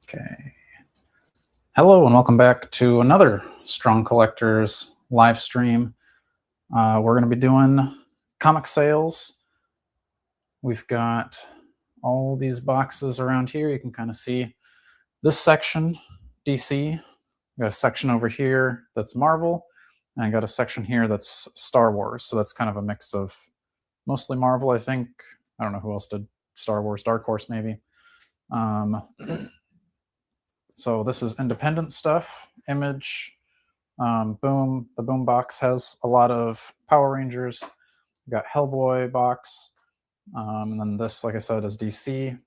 Okay. Hello and welcome back to another Strong Collectors live stream. We're going to be doing comic sales. We've got all these boxes around here. You can kind of see this section, DC. We've got a section over here that's Marvel, and I got a section here that's Star Wars. So that's kind of a mix of mostly Marvel, I think. I don't know who else did Star Wars, Dark Horse maybe. So this is independent stuff, Image, Boom. The Boom box has a lot of Power Rangers. We've got Hellboy box. And then this, like I said, is DC.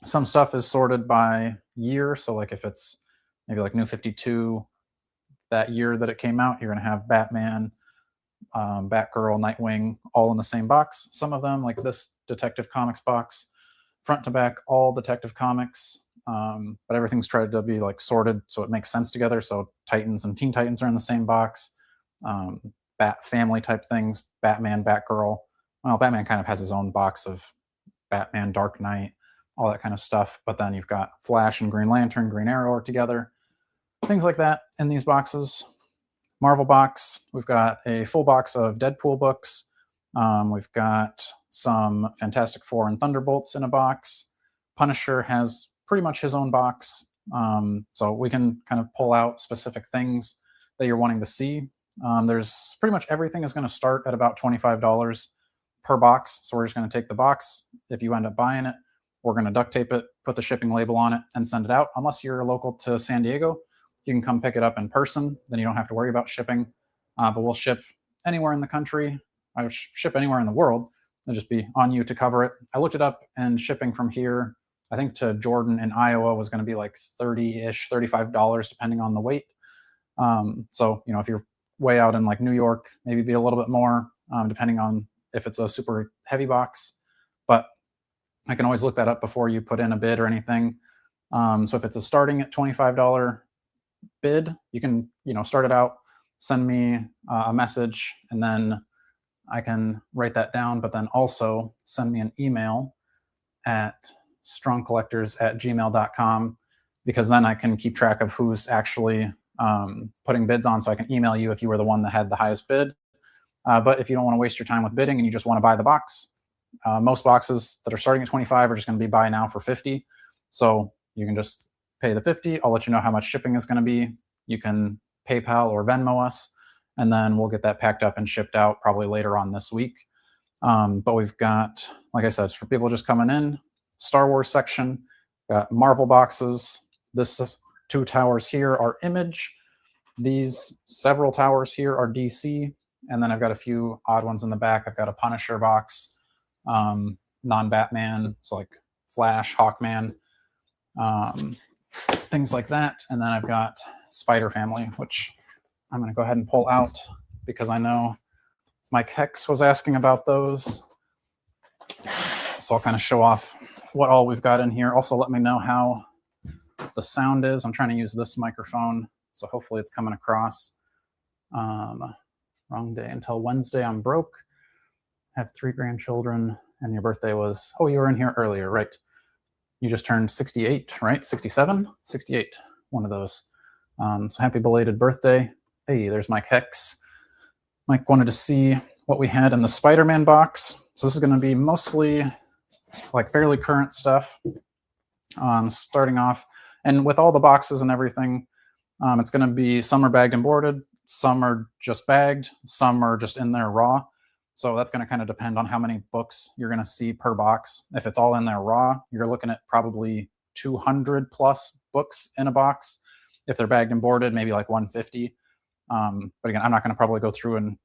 Some stuff is sorted by year. So like if it's maybe like New 52, that year that it came out, you're going to have Batman, Batgirl, Nightwing, all in the same box. Some of them, like this Detective Comics box, front to back, all Detective Comics. But everything's tried to be like sorted so it makes sense together. So Titans and Teen Titans are in the same box. Bat family type things, Batman, Batgirl. Well, Batman kind of has his own box of Batman, Dark Knight, all that kind of stuff. But then you've got Flash and Green Lantern, Green Arrow are together. Things like that in these boxes. Marvel box, we've got a full box of Deadpool books. We've got some Fantastic Four and Thunderbolts in a box. Punisher has pretty much his own box. So we can kind of pull out specific things that you're wanting to see. There's pretty much everything is going to start at about $25 per box. So we're just going to take the box. If you end up buying it, we're going to duct tape it, put the shipping label on it, and send it out. Unless you're local to San Diego, you can come pick it up in person. Then you don't have to worry about shipping. But we'll ship anywhere in the country. I would ship anywhere in the world. It'll just be on you to cover it. I looked it up, and shipping from here, I think to Jordan in Iowa was going to be like $30-ish, $35, depending on the weight. So, if you're way out in like New York, maybe be a little bit more, depending on if it's a super heavy box. But I can always look that up before you put in a bid or anything. So if it's a starting at $25 bid, you can, start it out, send me a message, and then I can write that down, but then also send me an email at strongcollectors@gmail.com, because then I can keep track of who's actually putting bids on, so I can email you if you were the one that had the highest bid. But if you don't want to waste your time with bidding and you just want to buy the box, most boxes that are starting at 25 are just going to be buy now for 50. So you can just pay the 50. I'll let you know how much shipping is going to be. You can PayPal or Venmo us, and then we'll get that packed up and shipped out probably later on this week. But we've got, like I said, for people just coming in, Star Wars section, got Marvel boxes. This 2 towers here are Image. These several towers here are DC. And then I've got a few odd ones in the back. I've got a Punisher box, non-Batman, so like Flash, Hawkman, things like that. And then I've got Spider Family, which I'm going to go ahead and pull out because I know Mike Hex was asking about those. So I'll kind of show off what all we've got in here. Also, let me know how the sound is. I'm trying to use this microphone, so hopefully it's coming across. Wrong day until Wednesday. I'm broke. I have 3 grandchildren, and your birthday was, oh, you were in here earlier, right? You just turned 68, right? 67? 68, one of those. So happy belated birthday. Hey, there's Mike Hex. Mike wanted to see what we had in the Spider-Man box. So this is going to be mostly like fairly current stuff, starting off. And with all the boxes and everything, it's going to be some are bagged and boarded, some are just bagged, some are just in there raw. So that's going to kind of depend on how many books you're going to see per box. If it's all in there raw, you're looking at probably 200 plus books in a box. If they're bagged and boarded, maybe like 150. But again, I'm not going to probably go through and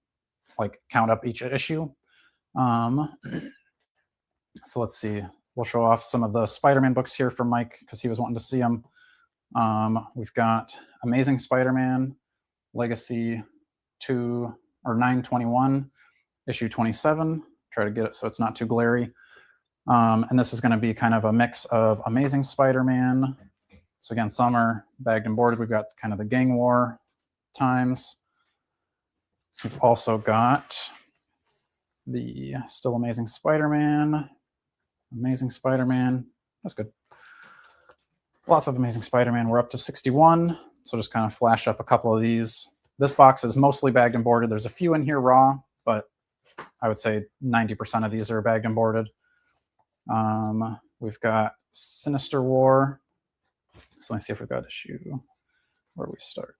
like count up each issue. So let's see. We'll show off some of the Spider-Man books here for Mike because he was wanting to see them. We've got Amazing Spider-Man, Legacy 921, issue 27. Try to get it so it's not too glary. And this is going to be kind of a mix of Amazing Spider-Man. So again, some are bagged and boarded. We've got kind of the gang war times. We've also got the still Amazing Spider-Man. Amazing Spider-Man. That's good. Lots of Amazing Spider-Man. We're up to 61, so just kind of flash up a couple of these. This box is mostly bagged and boarded. There's a few in here raw, but I would say 90% of these are bagged and boarded. We've got Sinister War. So let me see if we've got issue where we start.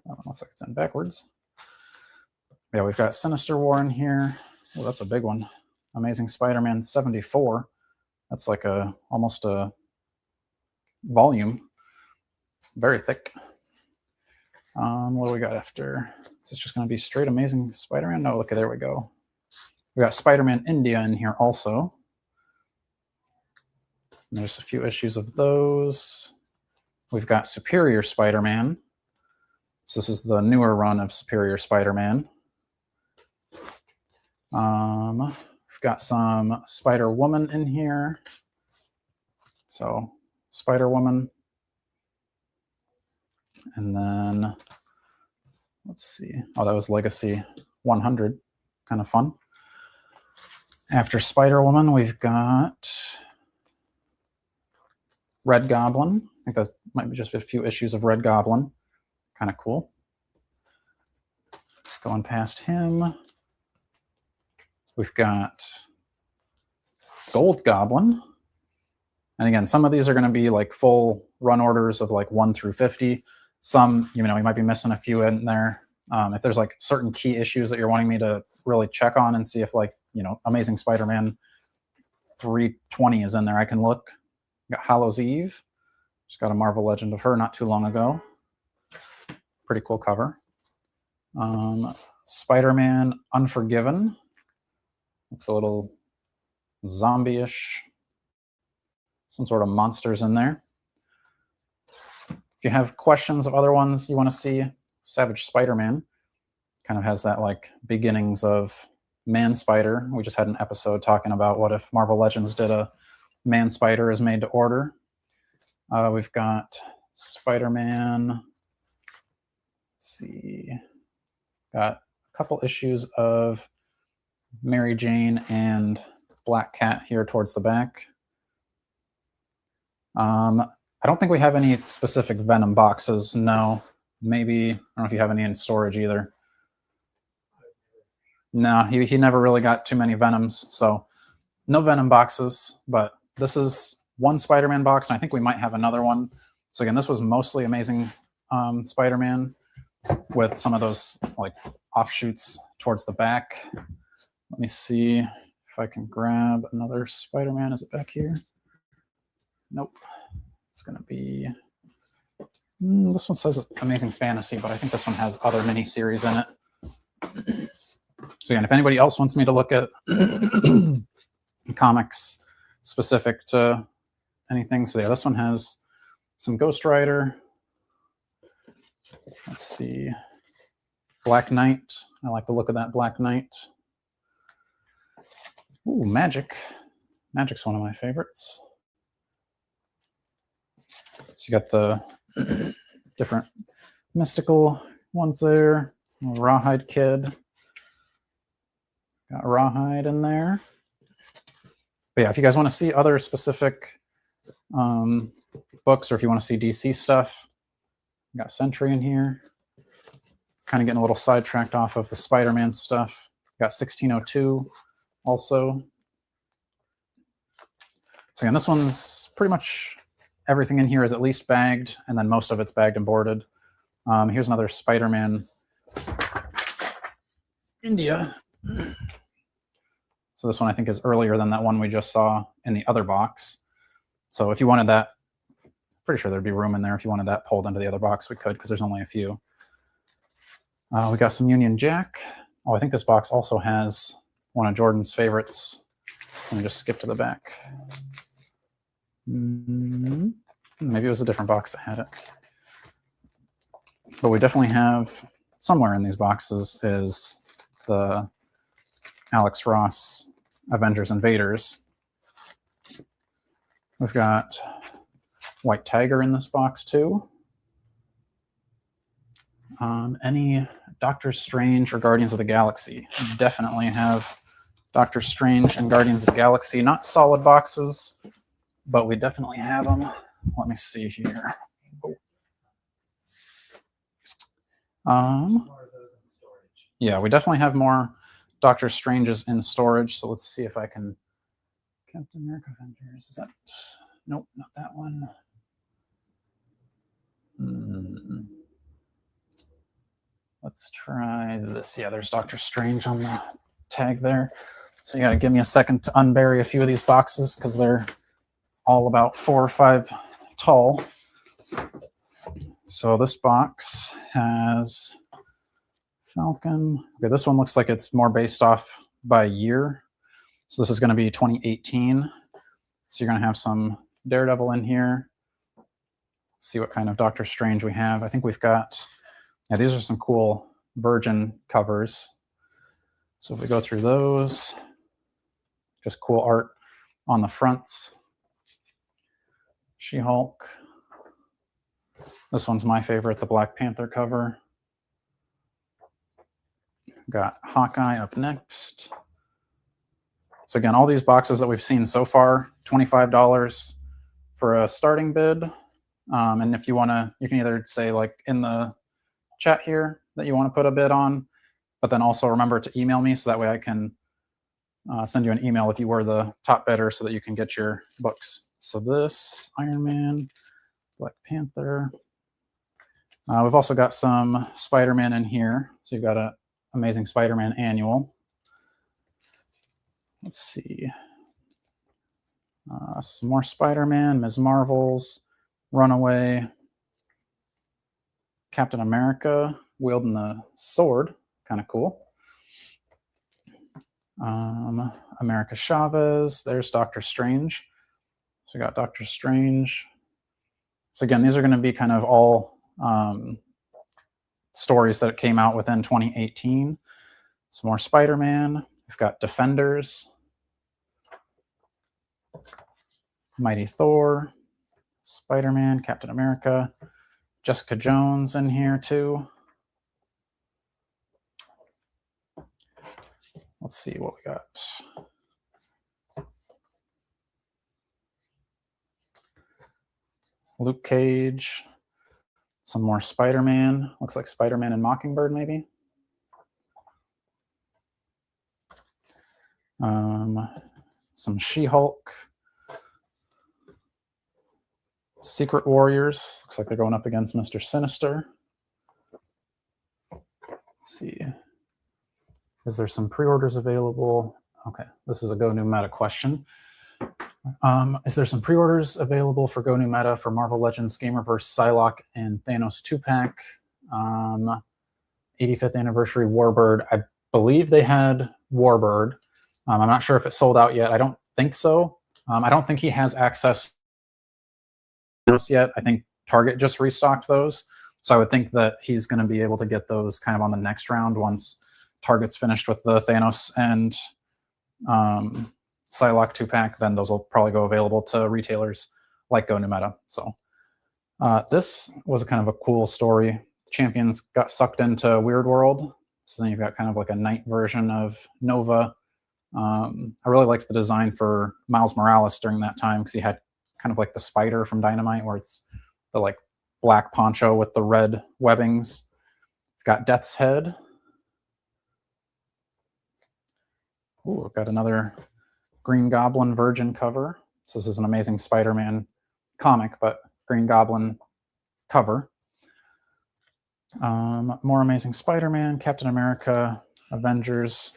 Oh, it looks like it's in backwards. Yeah, we've got Sinister War in here. Oh, that's a big one. Amazing Spider-Man 74. That's like almost a volume. Very thick. What do we got after? Is this just going to be straight Amazing Spider-Man? No, look, there we go. We got Spider-Man India in here also. And there's a few issues of those. We've got Superior Spider-Man. So this is the newer run of Superior Spider-Man. We've got some Spider-Woman in here. So Spider-Woman. And then, let's see. Oh, that was Legacy 100. Kind of fun. After Spider-Woman, we've got Red Goblin. I think that might be just a few issues of Red Goblin. Kind of cool. Going past him, we've got Gold Goblin. And again, some of these are going to be like full run orders of like 1 through 50. Some, you might be missing a few in there. If there's like certain key issues that you're wanting me to really check on and see if like, Amazing Spider-Man 320 is in there, I can look. Got Hallows Eve. Just got a Marvel Legend of her not too long ago. Pretty cool cover. Spider-Man Unforgiven. Looks a little zombie-ish. Some sort of monsters in there. If you have questions of other ones you want to see, Savage Spider-Man kind of has that like beginnings of Man Spider. We just had an episode talking about what if Marvel Legends did a Man Spider is made to order. We've got Spider-Man. Let's see. Got a couple issues of Mary Jane and Black Cat here towards the back. I don't think we have any specific Venom boxes. No. Maybe, I don't know if you have any in storage either. No, he never really got too many Venoms, so no Venom boxes, but this is one Spider-Man box, and I think we might have another one. So again, this was mostly Amazing Spider-Man with some of those like offshoots towards the back. Let me see if I can grab another Spider-Man. Is it back here? Nope. It's going to be... this one says Amazing Fantasy, but I think this one has other miniseries in it. So again, if anybody else wants me to look at comics specific to anything, so yeah, this one has some Ghost Rider. Let's see. Black Knight. I like the look of that Black Knight. Ooh, Magic. Magic's one of my favorites. So you got the different mystical ones there. Rawhide Kid. Got Rawhide in there. But yeah, if you guys want to see other specific books, or if you want to see DC stuff, got Sentry in here. Kind of getting a little sidetracked off of the Spider-Man stuff. Got 1602 also. So again, this one's pretty much everything in here is at least bagged, and then most of it's bagged and boarded. Here's another Spider-Man India. So this one I think is earlier than that one we just saw in the other box. So if you wanted that, pretty sure there'd be room in there. If you wanted that pulled into the other box, we could, because there's only a few. We got some Union Jack. Oh, I think this box also has one of Jordan's favorites. Let me just skip to the back. Maybe it was a different box that had it. But we definitely have, somewhere in these boxes is the Alex Ross Avengers Invaders. We've got White Tiger in this box too. Any Doctor Strange or Guardians of the Galaxy? Definitely have Doctor Strange and Guardians of the Galaxy. Not solid boxes, but we definitely have them. let me see here. Yeah, we definitely have more Doctor Stranges in storage. So let's see if I can. Captain America Avengers. Is that? Nope, not that one. Let's try this. Yeah, there's Doctor Strange on the tag there. So you got to give me a second to unbury a few of these boxes because they're all about 4 or 5 tall. So this box has Falcon. Okay, this one looks like it's more based off by year. So this is going to be 2018. So you're going to have some Daredevil in here. See what kind of Doctor Strange we have. I think we've got, yeah, these are some cool Virgin covers. So if we go through those, just cool art on the fronts. She-Hulk. This one's my favorite, the Black Panther cover. Got Hawkeye up next. So again, all these boxes that we've seen so far, $25 for a starting bid. And if you want to, you can either say like in the chat here that you want to put a bid on, but then also remember to email me so that way I can send you an email if you were the top bidder so that you can get your books. So this, Iron Man, Black Panther. We've also got some Spider-Man in here. So you've got an Amazing Spider-Man annual. Let's see. Some more Spider-Man, Ms. Marvel's, Runaway, Captain America wielding the sword, kind of cool. America Chavez, there's Doctor Strange. So we got Doctor Strange. So again, these are going to be kind of all stories that came out within 2018. Some more Spider-Man. We've got Defenders, Mighty Thor, Spider-Man, Captain America, Jessica Jones in here too. Let's see what we got. Luke Cage, some more Spider-Man. Looks like Spider-Man and Mockingbird maybe. Some She-Hulk. Secret Warriors. Looks like they're going up against Mr. Sinister. Let's see. Is there some pre-orders available? Okay, this is a Go New Meta question. Is there some pre-orders available for Go New Meta for Marvel Legends Gamerverse Psylocke and Thanos 2-pack? 85th anniversary Warbird. I believe they had Warbird. I'm not sure if it sold out yet. I don't think so. I don't think he has access yet. I think Target just restocked those. So I would think that he's going to be able to get those kind of on the next round once Target's finished with the Thanos and Psylocke 2-pack. Then those will probably go available to retailers like Go New Meta. So this was a kind of a cool story. Champions got sucked into Weird World. So then you've got kind of like a night version of Nova. I really liked the design for Miles Morales during that time because he had kind of like the spider from Dynamite, where it's the like black poncho with the red webbings. We've got Death's Head. Ooh, we've got another Green Goblin Virgin cover. So this is an Amazing Spider-Man comic, but Green Goblin cover. More Amazing Spider-Man, Captain America, Avengers,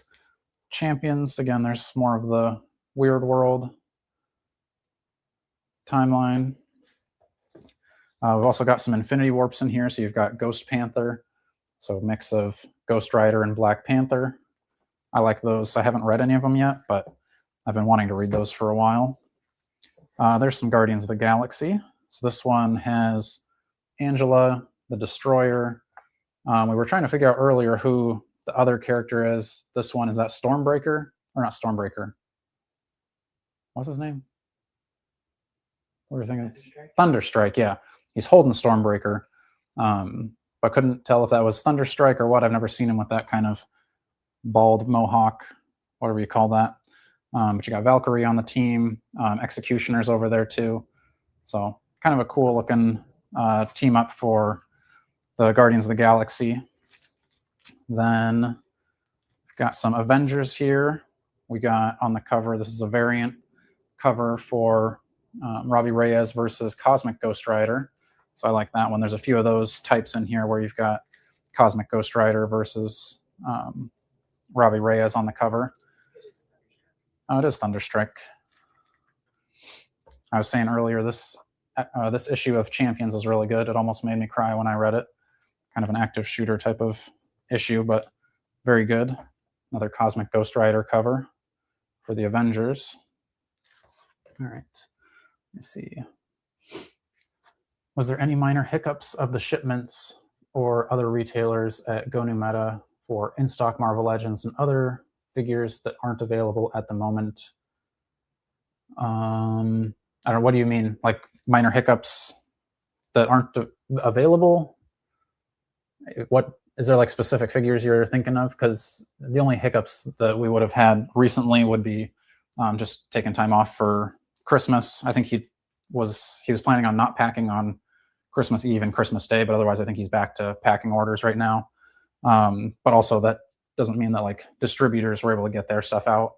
Champions. Again, there's more of the Weird World timeline. We've also got some Infinity Warps in here. So you've got Ghost Panther. So a mix of Ghost Rider and Black Panther. I like those. I haven't read any of them yet, but I've been wanting to read those for a while. There's some Guardians of the Galaxy. So this one has Angela, the Destroyer. We were trying to figure out earlier who the other character is. This one, is that Stormbreaker? Or not Stormbreaker. What's his name? What were you thinking? Thunderstrike, yeah. He's holding Stormbreaker. But couldn't tell if that was Thunderstrike or what. I've never seen him with that kind of bald mohawk, whatever you call that. But you got Valkyrie on the team. Executioner's over there too. So kind of a cool looking team up for the Guardians of the Galaxy. Then we've got some Avengers here. We got on the cover, this is a variant cover for Robbie Reyes versus Cosmic Ghost Rider. So I like that one. There's a few of those types in here where you've got Cosmic Ghost Rider versus Robbie Reyes on the cover. Oh, it is Thunderstrike. I was saying earlier, this issue of Champions is really good. It almost made me cry when I read it. Kind of an active shooter type of issue, but very good. Another Cosmic Ghost Rider cover for the Avengers. All right, let me see. Was there any minor hiccups of the shipments or other retailers at Go New Meta for in-stock Marvel Legends and other figures that aren't available at the moment? I don't know, what do you mean? Like minor hiccups that aren't available? What is there, like specific figures you're thinking of? Because the only hiccups that we would have had recently would be just taking time off for Christmas. I think he was planning on not packing on Christmas Eve and Christmas Day, but otherwise I think he's back to packing orders right now. But also that doesn't mean that like distributors were able to get their stuff out.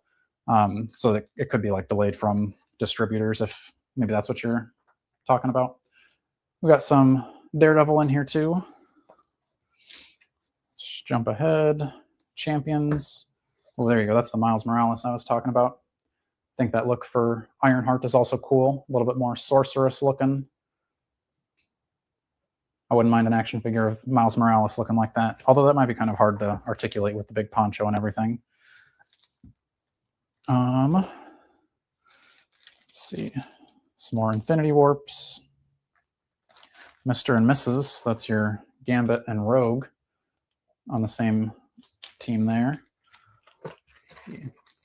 So that it could be like delayed from distributors, if maybe that's what you're talking about. We got some Daredevil in here too. Let's jump ahead. Champions. Oh, there you go. That's the Miles Morales I was talking about. I think that look for Ironheart is also cool. A little bit more sorceress looking. I wouldn't mind an action figure of Miles Morales looking like that. Although that might be kind of hard to articulate with the big poncho and everything. Let's see. Some more Infinity Warps. Mr. and Mrs. That's your Gambit and Rogue on the same team there. Let's see.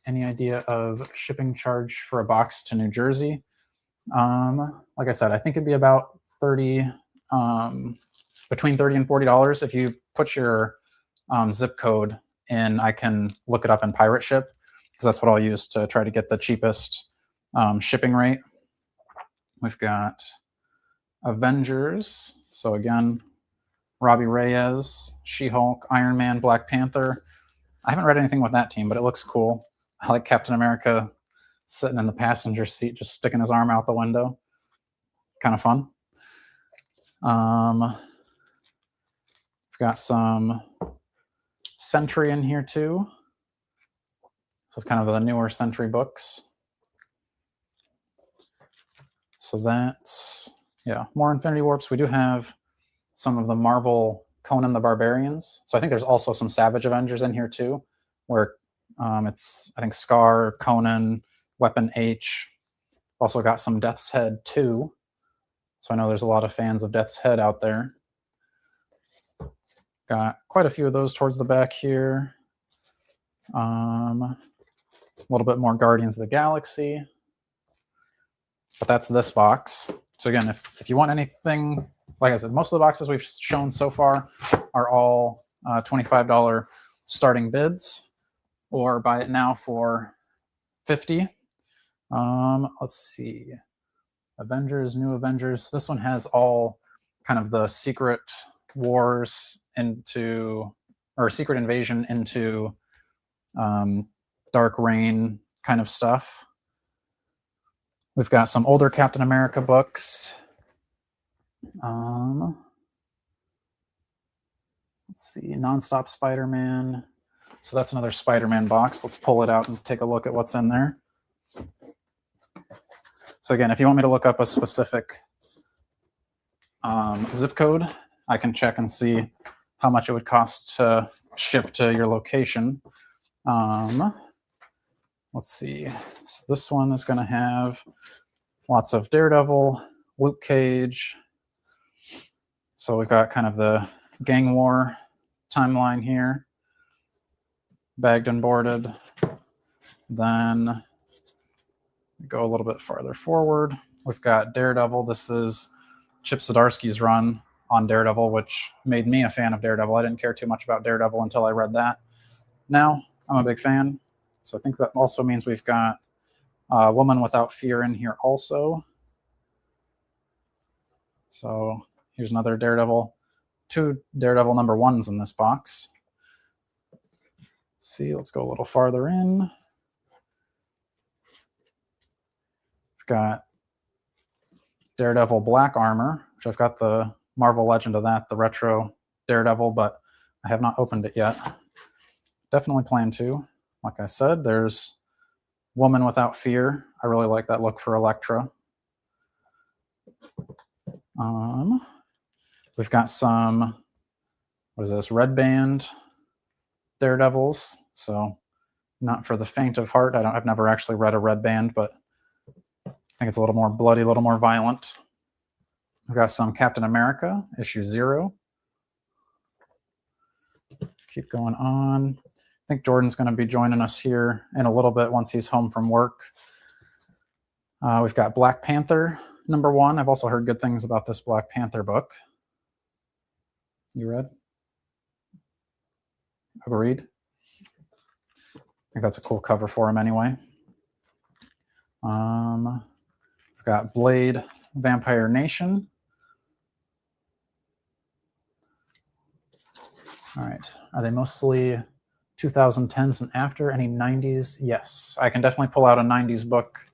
Any idea of shipping charge for a box to New Jersey? Like I said, I think it'd be about between $30 and $40. If you put your zip code in, I can look it up in Pirate Ship, because that's what I'll use to try to get the cheapest shipping rate. We've got Avengers. So again, Robbie Reyes, She-Hulk, Iron Man, Black Panther. I haven't read anything with that team, but it looks cool. I like Captain America sitting in the passenger seat, just sticking his arm out the window. Kind of fun. We've got some Sentry in here too. So it's kind of the newer Sentry books. So that's, yeah, more Infinity Warps. We do have some of the Marvel Conan the Barbarians. So I think there's also some Savage Avengers in here too, where it's, I think, Scar, Conan, Weapon H. Also got some Death's Head too. So I know there's a lot of fans of Death's Head out there. Got quite a few of those towards the back here. A little bit more Guardians of the Galaxy. But that's this box. So again, if you want anything, like I said, most of the boxes we've shown so far are all $25 starting bids, or buy it now for $50. Let's see. Avengers, New Avengers. This one has all kind of the Secret Wars into, or Secret Invasion into Dark Reign kind of stuff. We've got some older Captain America books. Let's see, Nonstop Spider-Man. So that's another Spider-Man box. Let's pull it out and take a look at what's in there. So again, if you want me to look up a specific zip code, I can check and see how much it would cost to ship to your location. Let's see. So this one is going to have lots of Daredevil, Luke Cage. So we've got kind of the gang war timeline here. Bagged and boarded. Then we go a little bit farther forward. We've got Daredevil. This is Chip Zdarsky's run on Daredevil, which made me a fan of Daredevil. I didn't care too much about Daredevil until I read that. Now I'm a big fan. So I think that also means we've got Woman Without Fear in here also. So here's another Daredevil, 2 Daredevil number 1s in this box. Let's see, let's go a little farther in. We've got Daredevil Black Armor, which I've got the Marvel Legend of that, the retro Daredevil, but I have not opened it yet. Definitely plan to. Like I said, there's Woman Without Fear. I really like that look for Elektra. We've got some, what is this, Red Band Daredevils. So not for the faint of heart. I've never actually read a Red Band, but I think it's a little more bloody, a little more violent. We've got some Captain America, issue 0. Keep going on. I think Jordan's going to be joining us here in a little bit once he's home from work. We've got Black Panther number 1. I've also heard good things about this Black Panther book. You read? Agreed. I think that's a cool cover for him anyway. We've got Blade Vampire Nation. All right. Are they mostly 2010s and after? Any 90s? Yes. I can definitely pull out a 90s book.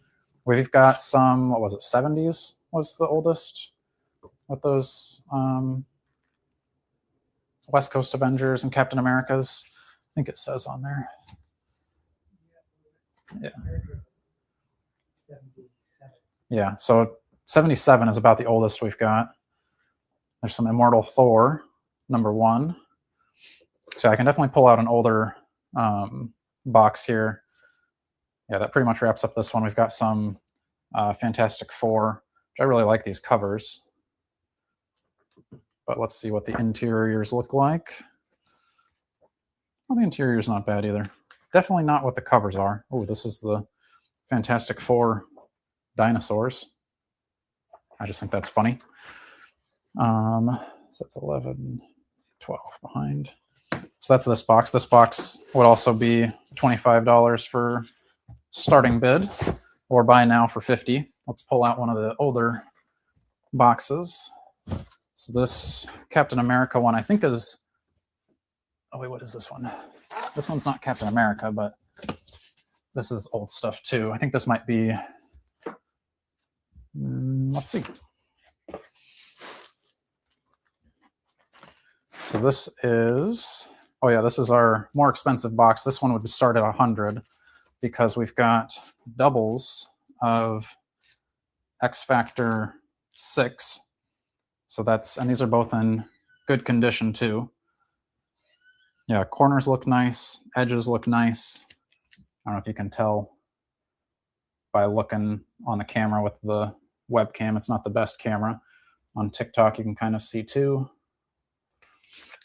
We've got some, what was it, 70s was the oldest with those West Coast Avengers and Captain Americas. I think it says on there. Yeah. Yeah, so 77 is about the oldest we've got. There's some Immortal Thor, number 1. So I can definitely pull out an older box here. Yeah, that pretty much wraps up this one. We've got some Fantastic Four, which I really like these covers. But let's see what the interiors look like. Well, the interior's not bad either. Definitely not what the covers are. Oh, this is the Fantastic Four dinosaurs. I just think that's funny. So that's 11, 12 behind. So that's this box. This box would also be $25 for starting bid, or buy now for $50. Let's pull out one of the older boxes. So this Captain America one, I think is, oh wait, what is this one? This one's not Captain America, but this is old stuff too. I think this might be, let's see. So this is, oh yeah, this is our more expensive box. This one would start at $100 because we've got doubles of X Factor 6. So that's, and these are both in good condition too. Yeah, corners look nice, edges look nice. I don't know if you can tell by looking on the camera with the webcam. It's not the best camera. On TikTok, you can kind of see too.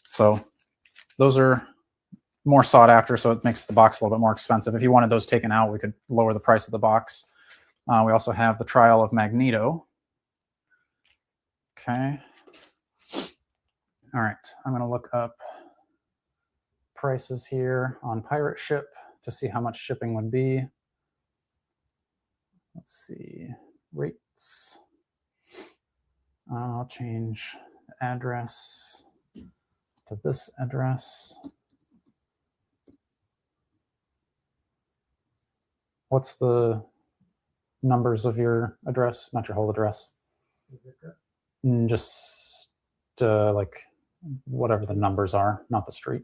So those are more sought after, so it makes the box a little bit more expensive. If you wanted those taken out, we could lower the price of the box. We also have the Trial of Magneto. Okay. All right, I'm going to look up prices here on Pirate Ship to see how much shipping would be. Let's see, rates. I'll change the address to this address. What's the numbers of your address? Not your whole address. Just like whatever the numbers are, not the street.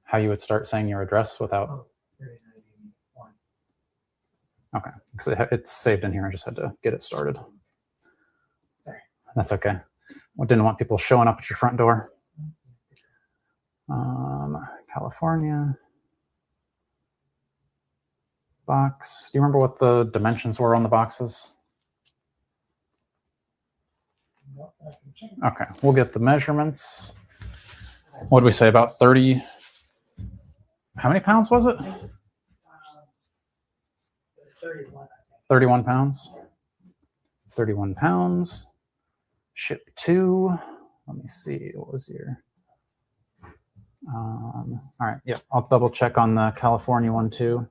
How you would start saying your address without. 3981. Okay, because it's saved in here. I just had to get it started. There. That's okay. I didn't want people showing up at your front door. California. Box. Do you remember what the dimensions were on the boxes? Okay, we'll get the measurements. What did we say, about 30? How many pounds was it? 31. 31 pounds. 31 pounds. Ship to, let me see, what was your, all right, yeah, I'll double check on the California one too.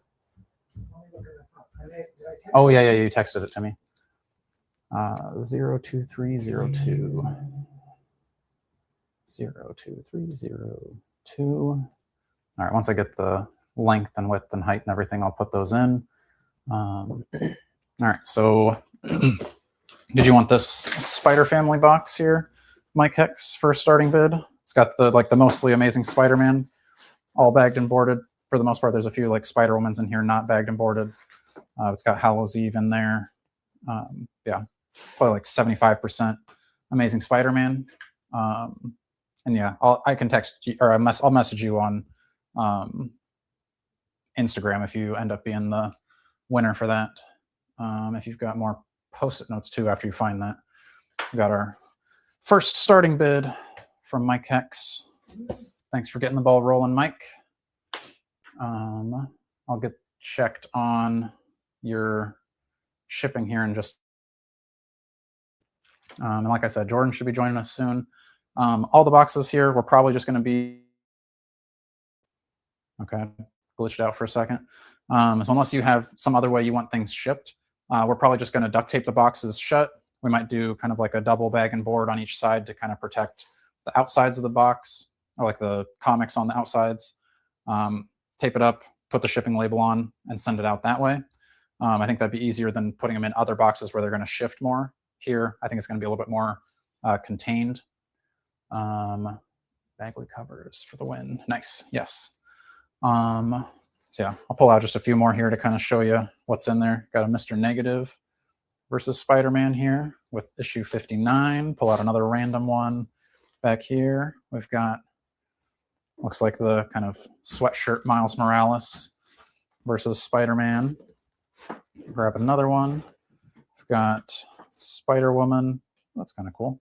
Oh yeah, you texted it to me. 02302. 02302. All right, once I get the length and width and height and everything, I'll put those in. All right, so did you want this Spider Family box here, Mike Hex, for starting bid? It's got the mostly Amazing Spider-Man, all bagged and boarded. For the most part, there's a few like Spider-Woman's in here, not bagged and boarded. It's got Hallows Eve in there. Yeah, probably like 75% Amazing Spider-Man. And yeah, I can text you, or I'll message you on Instagram if you end up being the winner for that. If you've got more Post-it notes too after you find that. We got our first starting bid from Mike Hex. Thanks for getting the ball rolling, Mike. I'll get checked on your shipping here in just. And like I said, Jordan should be joining us soon. All the boxes here, we're probably just going to be. Okay, glitched out for a second. So unless you have some other way you want things shipped, we're probably just going to duct tape the boxes shut. We might do kind of like a double bag and board on each side to kind of protect the outsides of the box, or like the comics on the outsides. Tape it up, put the shipping label on, and send it out that way. I think that'd be easier than putting them in other boxes where they're going to shift more. Here, I think it's going to be a little bit more contained. Bagley covers for the win. Nice. Yes. So yeah, I'll pull out just a few more here to kind of show you what's in there. Got a Mr. Negative versus Spider-Man here with issue 59. Pull out another random one back here. We've got, looks like the kind of sweatshirt Miles Morales versus Spider-Man. Grab another one. We've got Spider-Woman. That's kind of cool.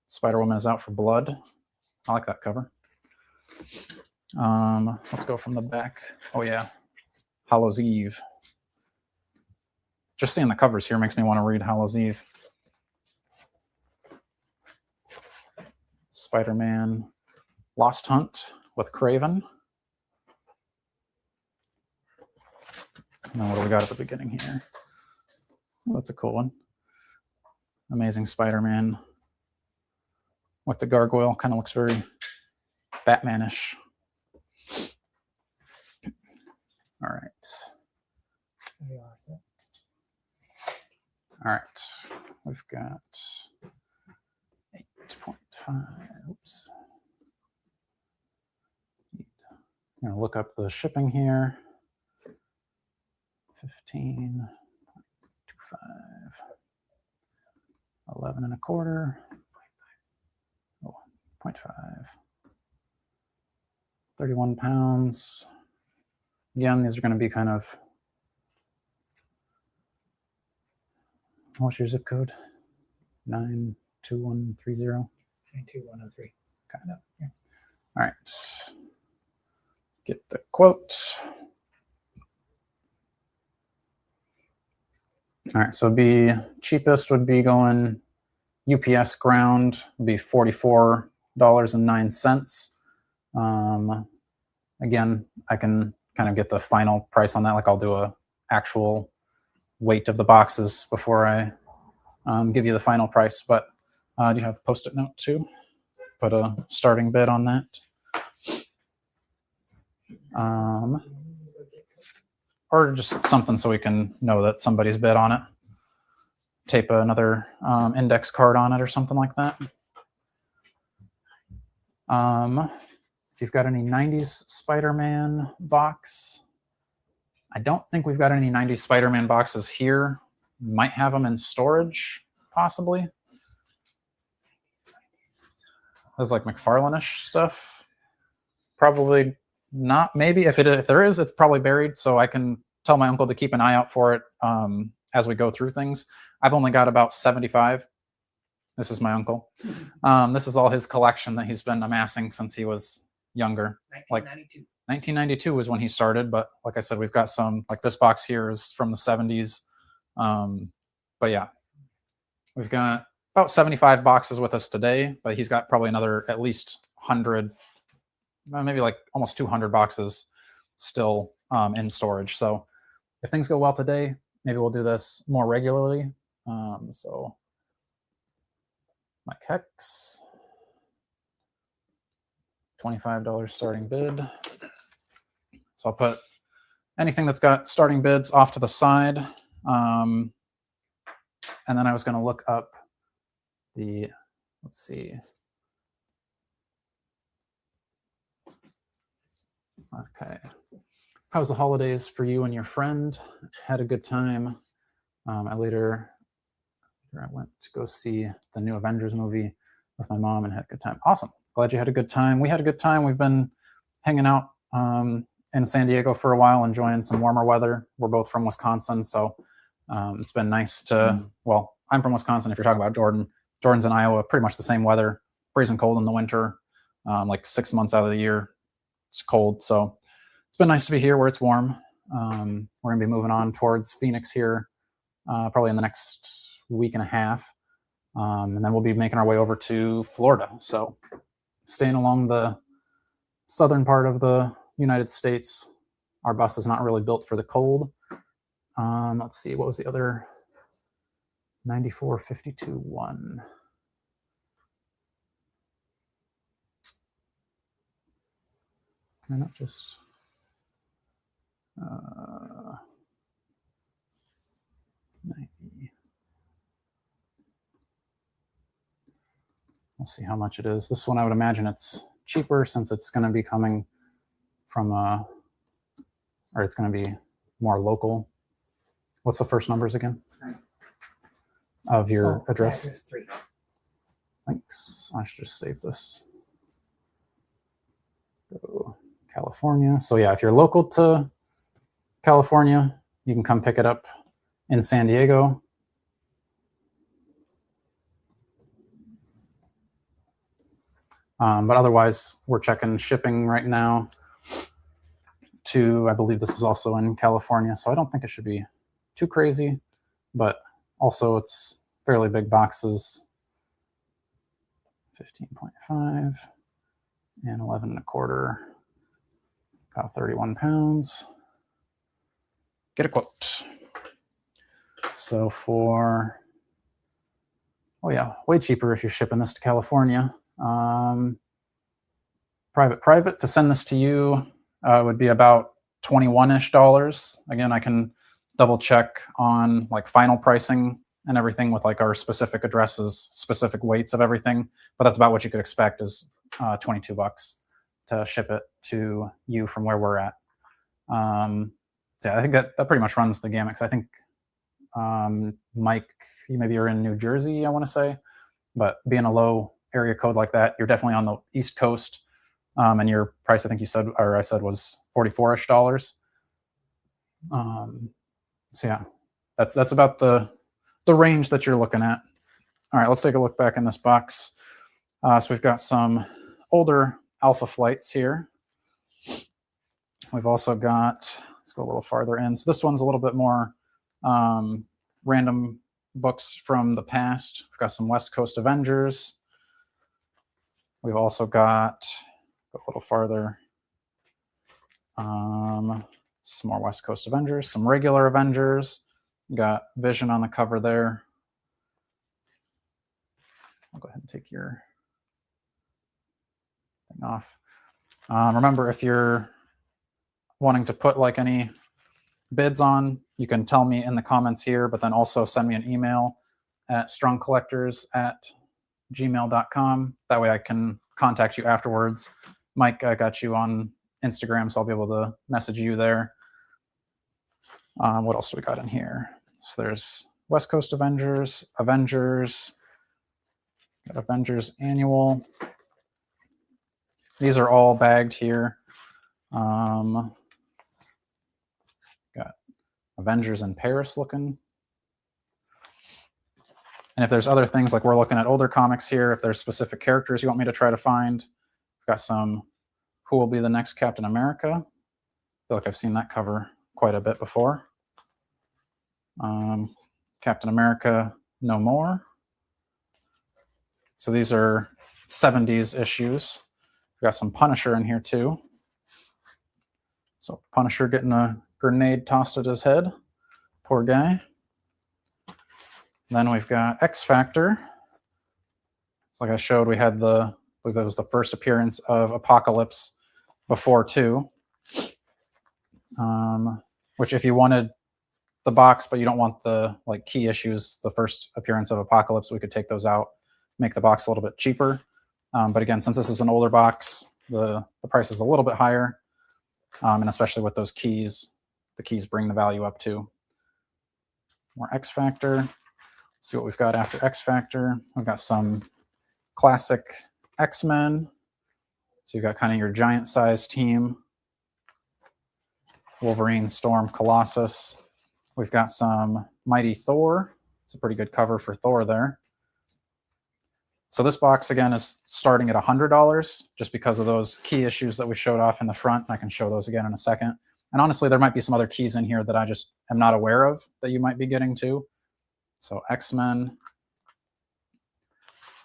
Spider-Woman is out for blood. I like that cover. Let's go from the back. Oh yeah, Hallows Eve. Just seeing the covers here makes me want to read Hallows Eve. Spider-Man Lost Hunt with Craven. Now what do we got at the beginning here? Oh, that's a cool one. Amazing Spider-Man with the gargoyle. Kind of looks very Batman-ish. All right. All right. We've got 8.5. Oops. I'm going to look up the shipping here. 15.25. 11 and a quarter. Oh, 0.5. 31 pounds. Again, these are going to be kind of. What's your zip code? 92130. 92103. Kind of. Yeah. All right. Get the quote. All right. So it'd be cheapest would be going UPS ground would be $44.09. Again, I can kind of get the final price on that. Like I'll do a actual weight of the boxes before I give you the final price. But do you have a Post-it note too? Put a starting bid on that. Or just something so we can know that somebody's bid on it. Tape another index card on it or something like that. If you've got any 90s Spider-Man box, I don't think we've got any 90s Spider-Man boxes here. Might have them in storage, possibly. That's like McFarlane-ish stuff. Probably not. Maybe if there is, it's probably buried. So I can tell my uncle to keep an eye out for it as we go through things. I've only got about 75. This is my uncle. This is all his collection that he's been amassing since he was younger. 1992. Like 1992 was when he started, but like I said, we've got some, like this box here is from the 70s. But yeah, we've got about 75 boxes with us today, but he's got probably another at least 100, maybe like almost 200 boxes still in storage. So if things go well today, maybe we'll do this more regularly. So Mike Hex. $25 starting bid. So I'll put anything that's got starting bids off to the side. And then I was going to look up the, let's see. Okay. How was the holidays for you and your friend? Had a good time. I went to go see the new Avengers movie with my mom and had a good time. Awesome. Glad you had a good time. We had a good time. We've been hanging out in San Diego for a while, enjoying some warmer weather. We're both from Wisconsin, so it's been nice to, well, I'm from Wisconsin if you're talking about Jordan. Jordan's in Iowa, pretty much the same weather, freezing cold in the winter, like 6 months out of the year. It's cold, so it's been nice to be here where it's warm. We're going to be moving on towards Phoenix here probably in the next week and a half. And then we'll be making our way over to Florida. So staying along the southern part of the United States. Our bus is not really built for the cold. Let's see, what was the other 9452-1? Can I not just... 90. Let's see how much it is. This one, I would imagine it's cheaper since it's going to be coming from or it's going to be more local. What's the first numbers again? Of your address? Address 3. Thanks. I should just save this. Go California. So yeah, if you're local to California, you can come pick it up in San Diego. But otherwise, we're checking shipping right now to, I believe this is also in California, so I don't think it should be too crazy, but also it's fairly big boxes, 15.5 and 11.25, about 31 pounds. Get a quote. So for, oh yeah, way cheaper if you're shipping this to California. Private to send this to you would be about $21-ish. Again, I can double check on like final pricing and everything with like our specific addresses, specific weights of everything, but that's about what you could expect is $22 to ship it to you from where we're at. So yeah, I think that pretty much runs the gamut. Cause I think Mike, you maybe are in New Jersey, I want to say, but being a low area code like that, you're definitely on the East Coast, and your price, I think you said, or I said, was $44-ish. So yeah, that's about the range that you're looking at. All right, let's take a look back in this box. So we've got some older Alpha flights here. We've also got, let's go a little farther in. So this one's a little bit more random books from the past. We've got some West Coast Avengers. We've also got, go a little farther, some more West Coast Avengers, some regular Avengers. We got Vision on the cover there. I'll go ahead and take your thing off. Remember, if you're wanting to put like any bids on, you can tell me in the comments here, but then also send me an email at strongcollectors@gmail.com. That way I can contact you afterwards. Mike, I got you on Instagram, so I'll be able to message you there. What else do we got in here? So there's West Coast Avengers, got Avengers Annual. These are all bagged here. Got Avengers in Paris looking. And if there's other things, like we're looking at older comics here, if there's specific characters you want me to try to find, I've got some Who Will Be the Next Captain America. I feel like I've seen that cover quite a bit before. Captain America No More. So these are 70s issues. We've got some Punisher in here too. So Punisher getting a grenade tossed at his head. Poor guy. Then we've got X-Factor. So like I showed, we had I believe it was the first appearance of Apocalypse before 2. Which if you wanted the box, but you don't want the like key issues, the first appearance of Apocalypse, we could take those out, make the box a little bit cheaper. But again, since this is an older box, the price is a little bit higher. And especially with those keys, the keys bring the value up too. More X Factor. Let's see what we've got after X Factor. We've got some classic X-Men. So you've got kind of your giant size team. Wolverine, Storm, Colossus. We've got some Mighty Thor. It's a pretty good cover for Thor there. So this box, again, is starting at $100 just because of those key issues that we showed off in the front. I can show those again in a second. And honestly, there might be some other keys in here that I just am not aware of that you might be getting too. So X-Men.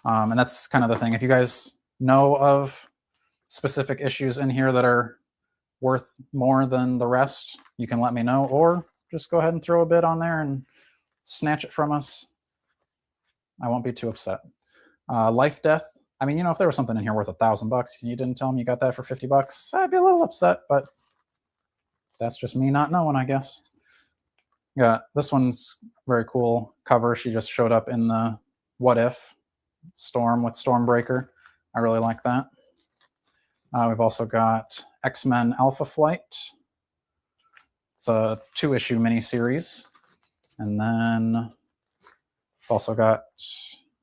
And that's kind of the thing. If you guys know of specific issues in here that are worth more than the rest, you can let me know, or just go ahead and throw a bid on there and snatch it from us. I won't be too upset. Life Death. I mean, you know, if there was something in here worth $1,000 and you didn't tell me you got that for $50, I'd be a little upset, but that's just me not knowing, I guess. Yeah, this one's very cool cover. She just showed up in the What If Storm with Stormbreaker. I really like that. We've also got X-Men Alpha Flight. It's a 2-issue miniseries. And then we've also got,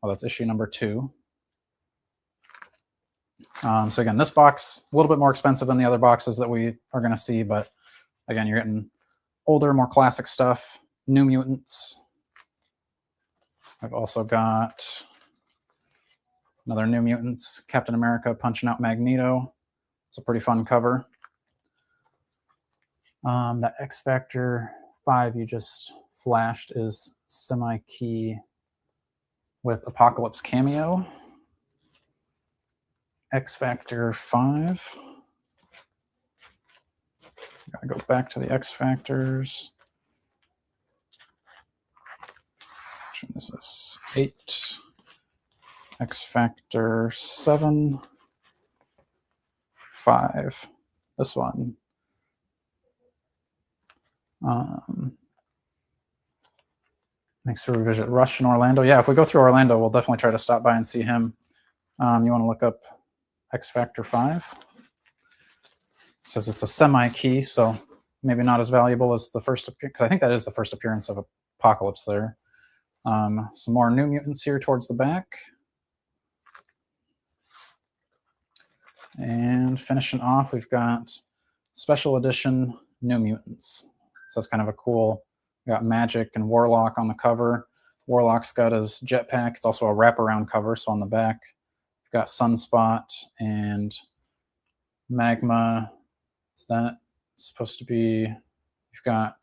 oh, that's issue number 2. So again, this box, a little bit more expensive than the other boxes that we are going to see, but again, you're getting older, more classic stuff. New Mutants. I've also got another New Mutants, Captain America punching out Magneto. It's a pretty fun cover. That X Factor 5 you just flashed is semi-key with Apocalypse cameo. X Factor 5. Gotta go back to the X Factors. Which one is this? 8. X Factor 7. 5. This one. Next we visit Rush in Orlando. Yeah, if we go through Orlando, we'll definitely try to stop by and see him. You want to look up X Factor 5. It says it's a semi-key, so maybe not as valuable as the first appearance, because I think that is the first appearance of Apocalypse there. Some more New Mutants here towards the back. And finishing off, we've got Special Edition New Mutants. So that's kind of a cool, we got Magic and Warlock on the cover. Warlock's got his jetpack. It's also a wraparound cover, so on the back, we've got Sunspot and Magma. Is that supposed to be, you've got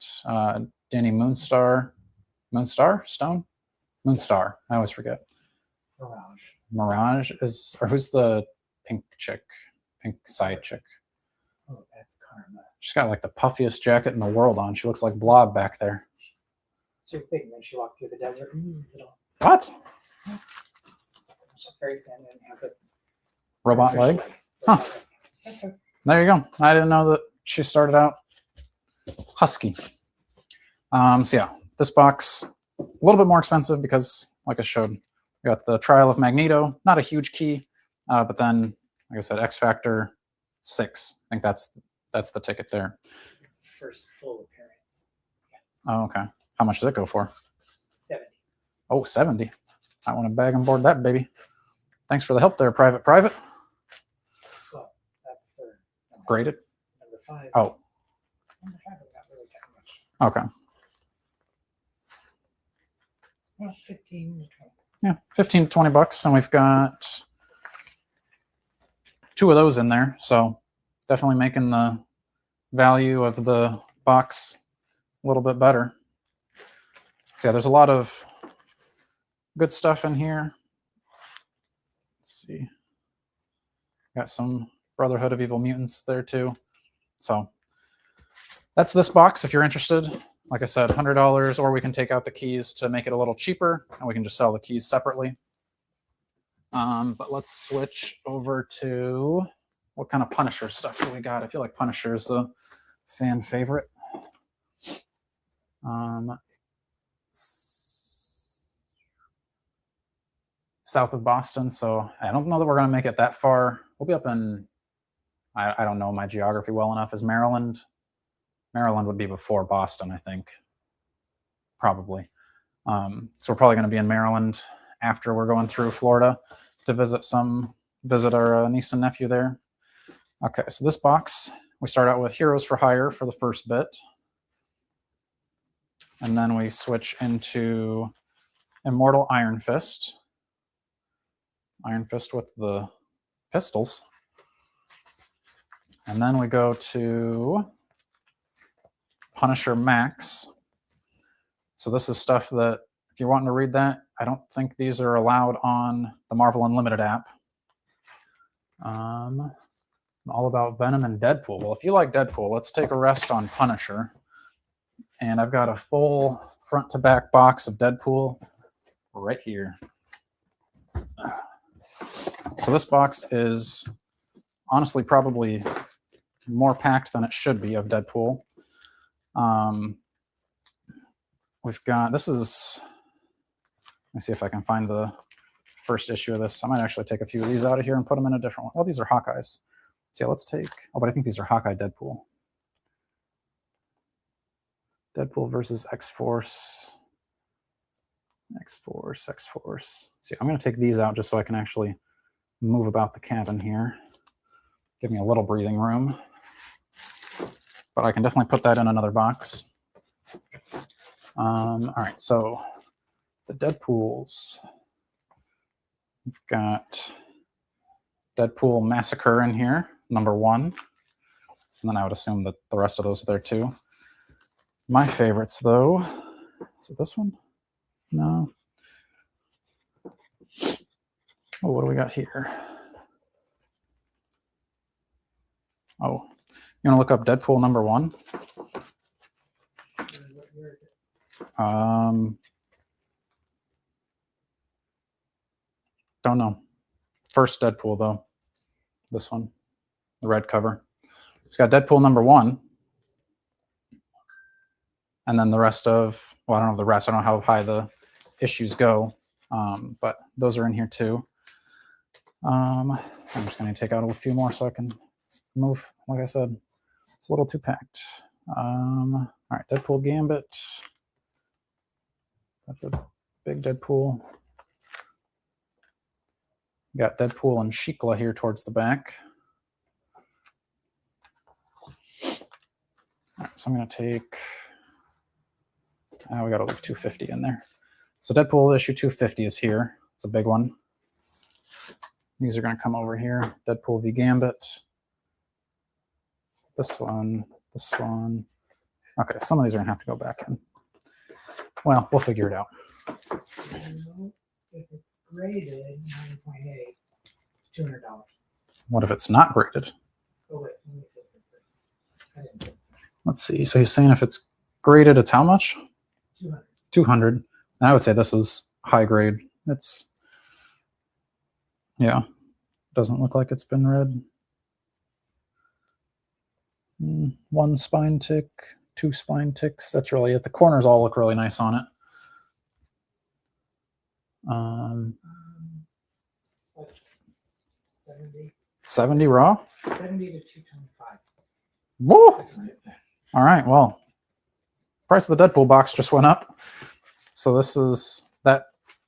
Danny Moonstar. Moonstar? Stone? Moonstar. I always forget. Mirage. Mirage is, or who's the pink chick? Pink side chick. Oh, that's Karma. She's got like the puffiest jacket in the world on. She looks like Blob back there. She's big, and then she walked through the desert and uses it all. What? She's very thin and has a Robot leg? Huh. That's her. There you go. I didn't know that she started out husky. So yeah, this box, a little bit more expensive because, like I showed, we got the Trial of Magneto. Not a huge key, but then, like I said, X Factor 6. I think that's the ticket there. First full appearance. Oh, okay. How much does it go for? 70. Oh, 70. I want to bag and board that, baby. Thanks for the help there, Private. Well, that's for Graded? Number 5. Oh, Number 5 is not really that much. okay. Well, 15 to 20. Yeah, 15 to $20, and we've got 2 of those in there, so definitely making the value of the box a little bit better. So yeah, there's a lot of good stuff in here. Let's see. Got some Brotherhood of Evil Mutants there too. So that's this box if you're interested. Like I said, $100, or we can take out the keys to make it a little cheaper, and we can just sell the keys separately. But let's switch over to what kind of Punisher stuff do we got? I feel like Punisher is a fan favorite. South of Boston, so I don't know that we're going to make it that far. We'll be up in, I don't know my geography well enough. Is Maryland? Maryland would be before Boston, I think. Probably. So we're probably going to be in Maryland after we're going through Florida to visit our niece and nephew there. Okay, so this box, we start out with Heroes for Hire for the first bit. And then we switch into Immortal Iron Fist. Iron Fist with the pistols. And then we go to Punisher Max. So this is stuff that, if you're wanting to read that, I don't think these are allowed on the Marvel Unlimited app. All about Venom and Deadpool. Well, if you like Deadpool, let's take a rest on Punisher. And I've got a full front to back box of Deadpool right here. So this box is honestly probably more packed than it should be of Deadpool. We've got, this is, let me see if I can find the first issue of this. I might actually take a few of these out of here and put them in a different one. Oh, these are Hawkeyes. So yeah, let's take, oh, but I think these are Hawkeye Deadpool. Deadpool versus X-Force. X-Force, X-Force. See, I'm going to take these out just so I can actually move about the cabin here. Give me a little breathing room. But I can definitely put that in another box. All right, so the Deadpools. We've got Deadpool Massacre in here, #1. And then I would assume that the rest of those are there too. My favorites, though, is it this one? No. Oh, what do we got here? Oh, you want to look up Deadpool #1? Don't know. First Deadpool, though. This one, the red cover. It's got Deadpool #1. And then the rest of, well, I don't know the rest. I don't know how high the issues go, but those are in here too. I'm just going to take out a few more so I can move. Like I said, it's a little too packed. All right, Deadpool Gambit. That's a big Deadpool. Got Deadpool and Shikla here towards the back. All right, so I'm going to take, we got to leave 250 in there. So Deadpool issue 250 is here. It's a big one. These are going to come over here. Deadpool v Gambit. This one, this one. Okay, some of these are going to have to go back in. Well, we'll figure it out. If it's graded 9.8, it's $200. What if it's not graded? Oh, wait, let me fix it first. I didn't fix it. Let's see. So he's saying if it's graded, it's how much? 200. 200. And I would say this is high grade. It's, yeah, doesn't look like it's been read. One spine tick, 2 spine ticks. That's really it. The corners all look really nice on it. 70 raw? 70 to 225. Woo! That's what it said. All right, well, price of the Deadpool box just went up. So this is, that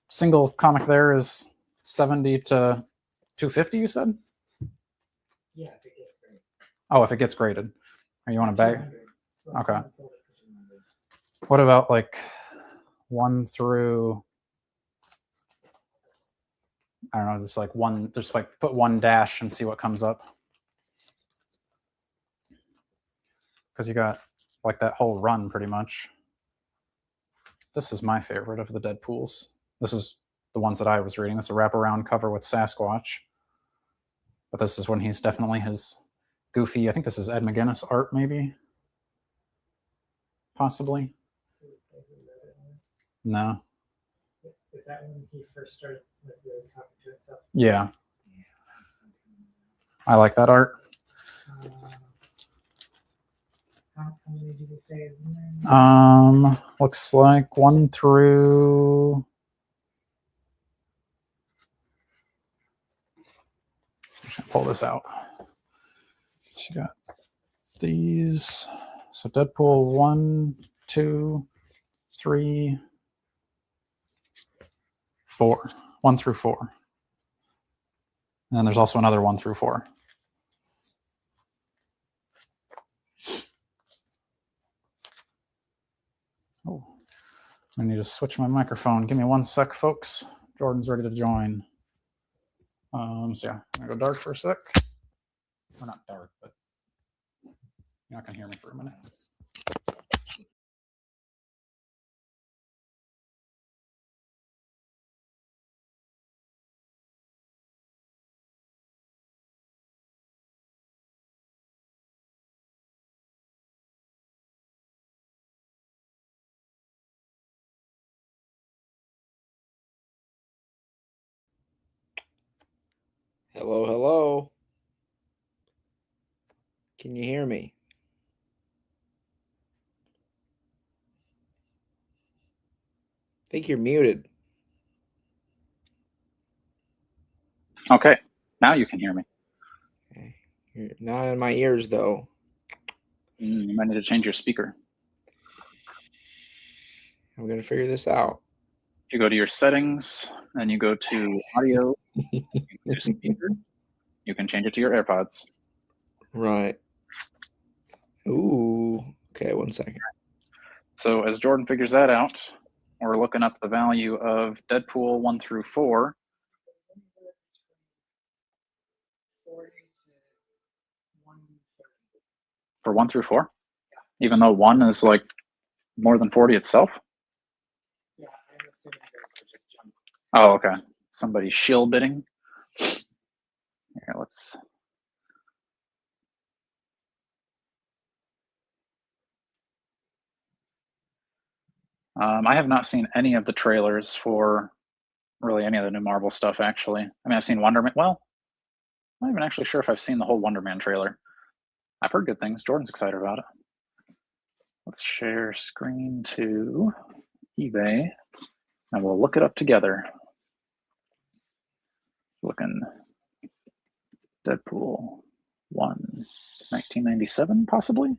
single comic there is 70 to 250, you said? Yeah, if it gets graded. Oh, if it gets graded. Or you want to bag? 200. Well, Okay. someone sold it for 200. What about like 1 through, I don't know, just like one, just like put 1 dash and see what comes up. Because you got like that whole run pretty much. This is my favorite of the Deadpools. This is the ones that I was reading. This is a wraparound cover with Sasquatch. But this is when he's definitely his goofy, I think this is Ed McGuinness art maybe? Possibly? Did it say who wrote it? No. Is that when he first started like, really talking to himself? Yeah, I like that art. How many did you say is in there? Looks like 1 through. Pull this out. So you got these. So Deadpool 1, 2, 3, 4. 1 through 4. And then there's also another 1 through 4. Oh, I need to switch my microphone. Give me 1 sec, folks. Jordan's ready to join. So yeah, I'm gonna go dark for a sec. Or not dark, but you're not gonna hear me for a minute. Hello, hello. Can you hear me? I think you're muted. Okay, now you can hear me. Okay. You're not in my ears, though. You might need to change your speaker. I'm going to figure this out. If you go to your settings and you go to audio, your speaker, you can change it to your AirPods. Right. Ooh. Okay, 1 second. So as Jordan figures that out, we're looking up the value of Deadpool 1 through 4. 40 to 130. For 1 through 4? Even though 1 is like more than 40 itself? Yeah, I'm assuming those are just jump. Oh, okay. Somebody's shill bidding. Here, let's. I have not seen any of the trailers for really any of the new Marvel stuff, actually. I mean, I've seen Wonder Man. Well, I'm not even actually sure if I've seen the whole Wonder Man trailer. I've heard good things. Jordan's excited about it. Let's share screen to eBay, and we'll look it up together. Looking Deadpool 1, 1997, possibly?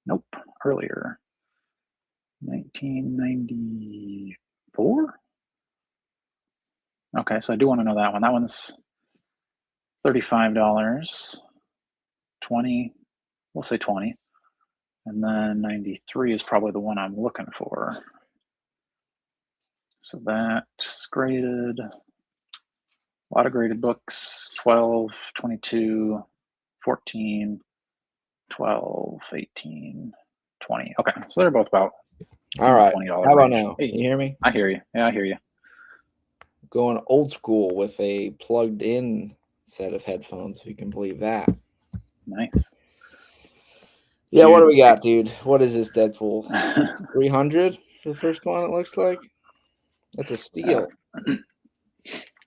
Nope, earlier. 1994? Okay, so I do want to know that one. That one's $35. 20, we'll say 20. And then 93 is probably the one I'm looking for. So that's graded. A lot of graded books, 12, 22, 14, 12, 18, 20. Okay, so they're both about All right. $20 How about range. now? Hey, Can you hear me? I hear you. Yeah, I hear you. Going old school with a plugged-in set of headphones, if you can believe that. Nice. Yeah, what do we Dude. got, dude? What is this Deadpool? 300 for the first one, it looks like. That's a steal.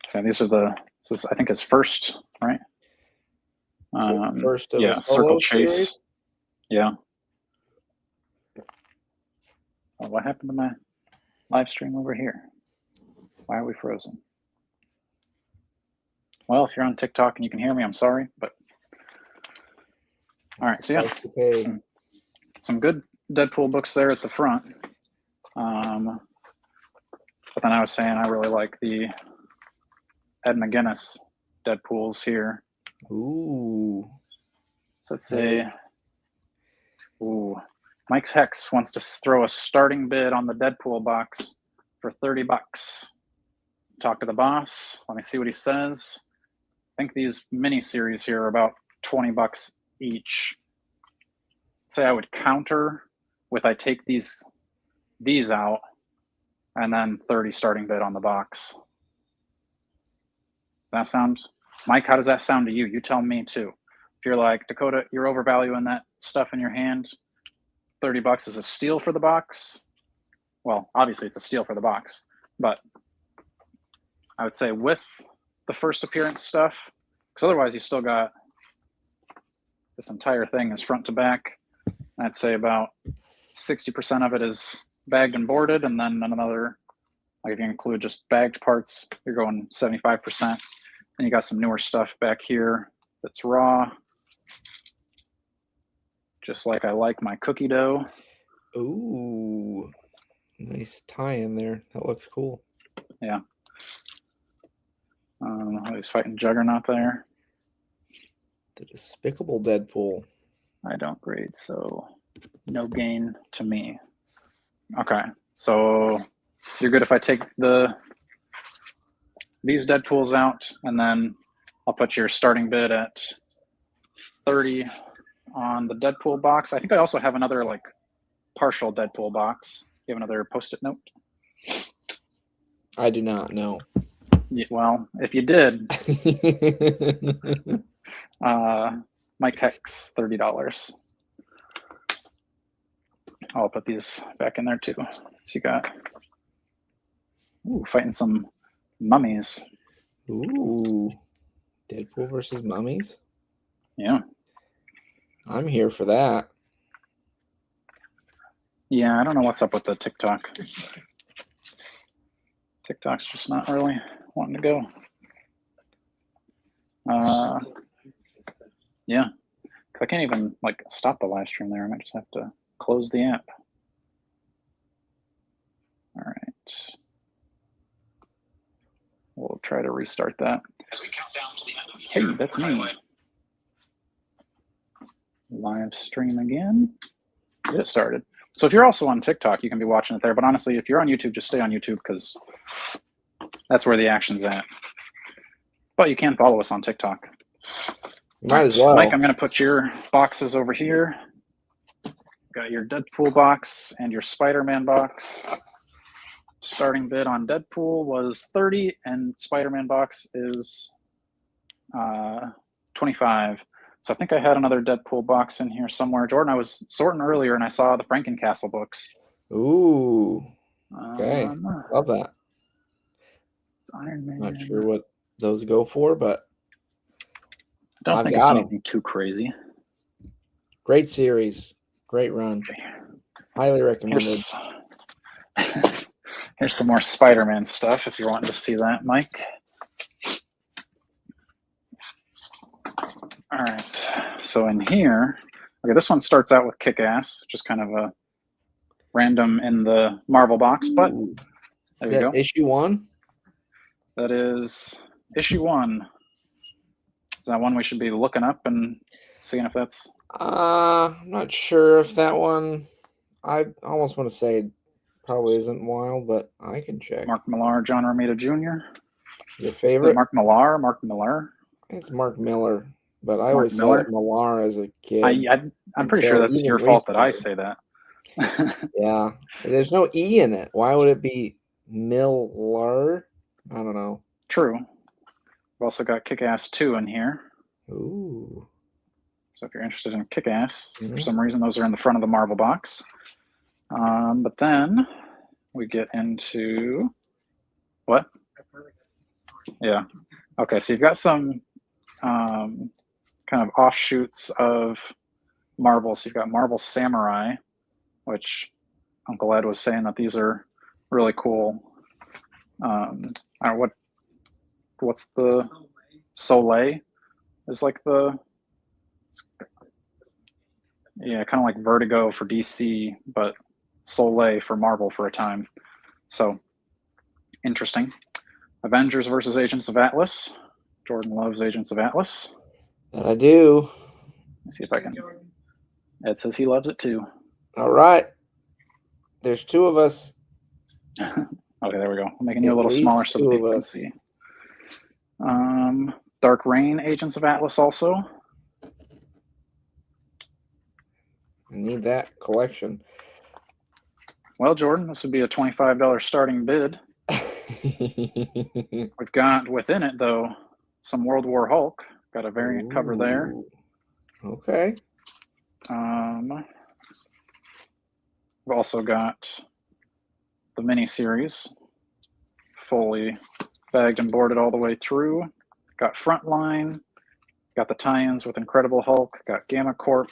So these are this is, I think, his first, right? First of Yeah, a solo Circle Chase. series? Yeah. Oh, what happened to my live stream over here? Why are we frozen? Well, if you're on TikTok and you can hear me, I'm sorry, but all right. So yeah, some good Deadpool books there at the front. But then I was saying I really like the Ed McGuinness Deadpools here. Ooh. So let's say, ooh, Mike's Hex wants to throw a starting bid on the Deadpool box for $30. Talk to the boss. Let me see what he says. I think these mini series here are about $20 each. Say I would counter with I take these out and then 30 starting bid on the box. That sounds, Mike, how does that sound to you? You tell me too. If you're like, Dakota, you're overvaluing that stuff in your hand, $30 is a steal for the box. Well, obviously it's a steal for the box, but I would say with the first appearance stuff, because otherwise you still got this entire thing is front to back. I'd say about 60% of it is bagged and boarded, and then another, like if you include just bagged parts, you're going 75%. And you got some newer stuff back here that's raw, just like I like my cookie dough. Ooh, nice tie in there. That looks cool. Yeah. He's fighting Juggernaut there. The Despicable Deadpool. I don't grade, so no gain to me. Okay, so you're good if I take these Deadpools out, and then I'll put your starting bid at 30 on the Deadpool box. I think I also have another like partial Deadpool box. You have another Post-it note? I do not know. Yeah, well, if you did, Mike Hex, $30. I'll put these back in there too. So you got fighting some mummies. Ooh, Deadpool versus mummies. Yeah. I'm here for that. Yeah, I don't know what's up with the TikTok. TikTok's just not really wanting to go. Yeah, because I can't even like stop the live stream there. I might just have to close the app. All right. We'll try to restart that. As we count down to the end of the Hey, year, that's we're me. highlighting Live stream again. Get it started. So if you're also on TikTok, you can be watching it there. But honestly, if you're on YouTube, just stay on YouTube because that's where the action's at. But you can follow us on TikTok. Might as well. Mike, I'm going to put your boxes over here. Got your Deadpool box and your Spider-Man box. Starting bid on Deadpool was 30, and Spider-Man box is 25. So I think I had another Deadpool box in here somewhere. Jordan, I was sorting earlier and I saw the Frankencastle books. Ooh, okay. Love that. It's Iron Man. Not sure what those go for, but I don't I've think it's got 'em. anything too crazy. Great series. Great run. Okay. Highly recommended. Here's some more Spider-Man stuff if you're wanting to see that, Mike. All right. So in here, okay, this one starts out with Kick-Ass, just kind of a random in the Marvel box, but Ooh. there Is you that go. issue 1? That is issue 1. Is that one we should be looking up and seeing if that's... I'm not sure if that one. I almost want to say it probably isn't Wild, but I can check. Mark Millar, John Romita Jr. Your Is it favorite? Mark Millar? Mark Miller? It's Mark Miller, but I Mark always said Millar? it Millar as a kid. I'm pretty sure Until that's even your fault that I recently. say that. Yeah, there's no E in it. Why would it be Miller? I don't know. True. We've also got Kick-Ass 2 in here. Ooh. So if you're interested in Kick-Ass, for Mhm. some reason those are in the front of the Marvel box. But then we get into what? Yeah. Okay, so you've got some kind of offshoots of Marvel. So you've got Marvel Samurai, which Uncle Ed was saying that these are really cool. I don't know what's the Soleil is like the kind of like Vertigo for DC, but Soleil for Marvel for a time. So interesting. Avengers versus Agents of Atlas. Jordan loves Agents of Atlas. That I do. Let's see if I can. Ed says he loves it too. All right. There's 2 of us. Okay, there we go. I'm making you a At little smaller least so that 2 of people can us. see. Dark Reign, Agents of Atlas also. I need that collection. Well, Jordan, this would be a $25 starting bid. We've got within it, though, some World War Hulk. Got a variant cover there. Ooh. Okay. We've also got the miniseries, fully bagged and boarded all the way through. got Frontline, got the tie-ins with Incredible Hulk, got Gamma Corps.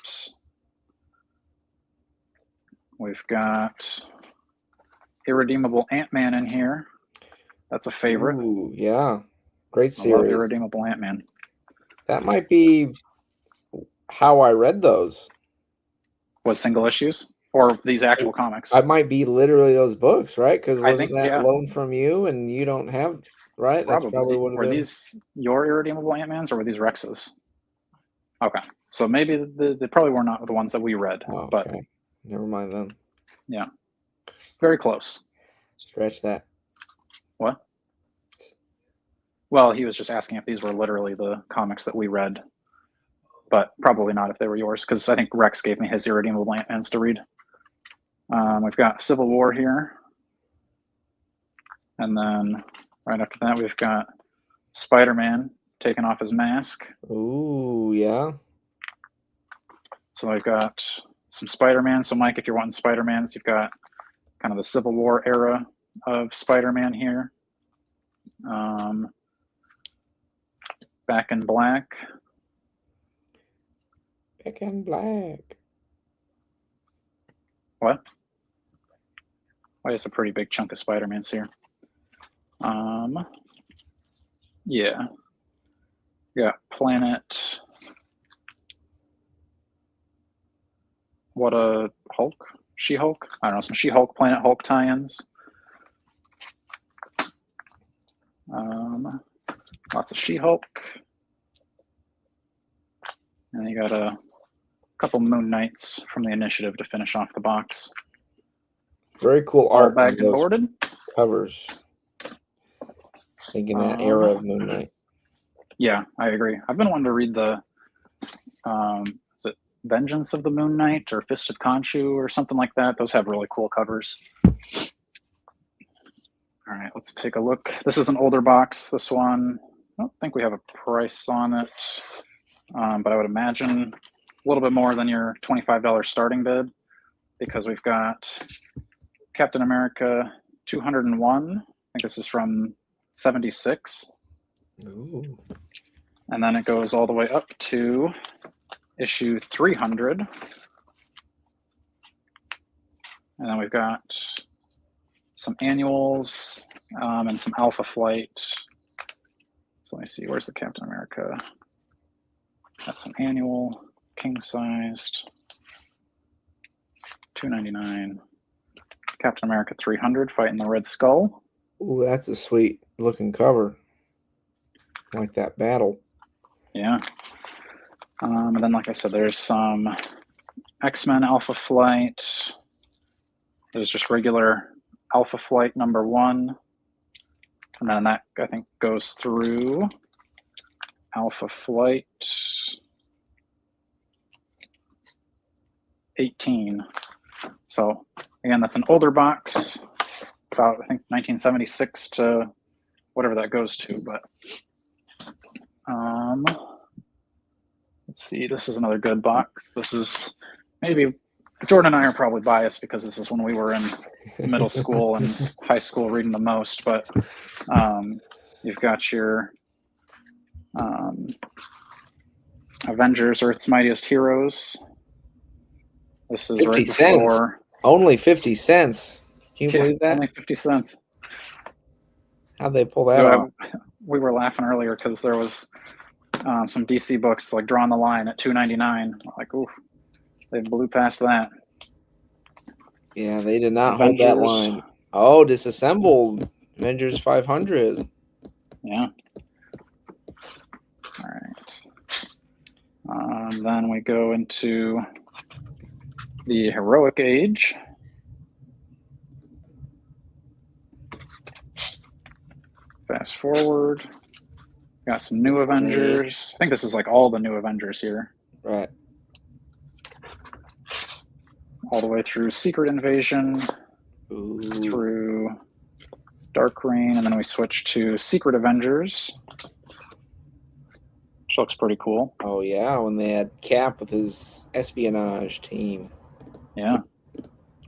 We've got Irredeemable Ant-Man in here. That's a favorite. Ooh, yeah. Great I love series. Irredeemable Ant-Man. That might be how I read those. Was single issues or these actual comics? I might be literally those books, right? Because I wasn't think, that yeah. loan from you and you don't have, right? That's probably what it Were is. these your Irredeemable Ant-Mans or were these Rex's? Okay, so maybe they probably were not the ones that we read, Oh, but okay. Never mind then. yeah, very close. Scratch that. What? Well, he was just asking if these were literally the comics that we read, but probably not if they were yours, because I think Rex gave me his Irredeemable Ant-Mans to read. We've got Civil War here, and then right after that we've got Spider-Man taking off his mask. Ooh, yeah. So we've got some Spider-Man. So Mike, if you're wanting Spider-Mans, you've got kind of the Civil War era of Spider-Man here. Back in Black. Back in Black. What? Oh, it's a pretty big chunk of Spider-Mans here. Yeah. We got Planet. What a Hulk? She-Hulk? I don't know, some She-Hulk, Planet Hulk tie-ins. Lots of She-Hulk. And you got a couple Moon Knights from the Initiative to finish off the box. Very cool All art. bagged on and those boarded. covers. Thinking that era of Moon Knight. Yeah, I agree. I've been wanting to read the is it Vengeance of the Moon Knight or Fist of Khonshu or something like that. Those have really cool covers. All right, let's take a look. This is an older box. This one, I don't think we have a price on it, but I would imagine a little bit more than your $25 starting bid, because we've got Captain America 201. I think this is from 76. Ooh. And then it goes all the way up to issue 300. And then we've got some annuals and some Alpha Flight. So let me see, where's the Captain America? That's an annual, king-sized, $2.99. Captain America 300 fighting the Red Skull. Ooh, that's a sweet looking cover. Like that battle. Yeah. And then, like I said, there's some X-Men Alpha Flight. There's just regular Alpha Flight #1. And then that, I think, goes through Alpha Flight 18. So, again, that's an older box, about, I think, 1976 to whatever that goes to. But let's see, this is another good box. This is maybe, Jordan and I are probably biased because this is when we were in middle school and high school reading the most, but you've got your Avengers Earth's Mightiest Heroes. This is 50 right cents. before. Only 50 cents. Can you believe that? Only 50 cents. How'd they pull that So off? we were laughing earlier because there was some DC books like Drawing the Line at $2.99. Like, ooh, they blew past that. Yeah, they did not hold that line. Oh, disassembled Avengers 500. Yeah. All right. Then we go into the Heroic Age. Fast forward. Got some new Avengers. I think this is like all the new Avengers here. Right. All the way through Secret Invasion, Ooh. through Dark Reign, and then we switch to Secret Avengers, which looks pretty cool. Oh, yeah, when they had Cap with his espionage team. Yeah.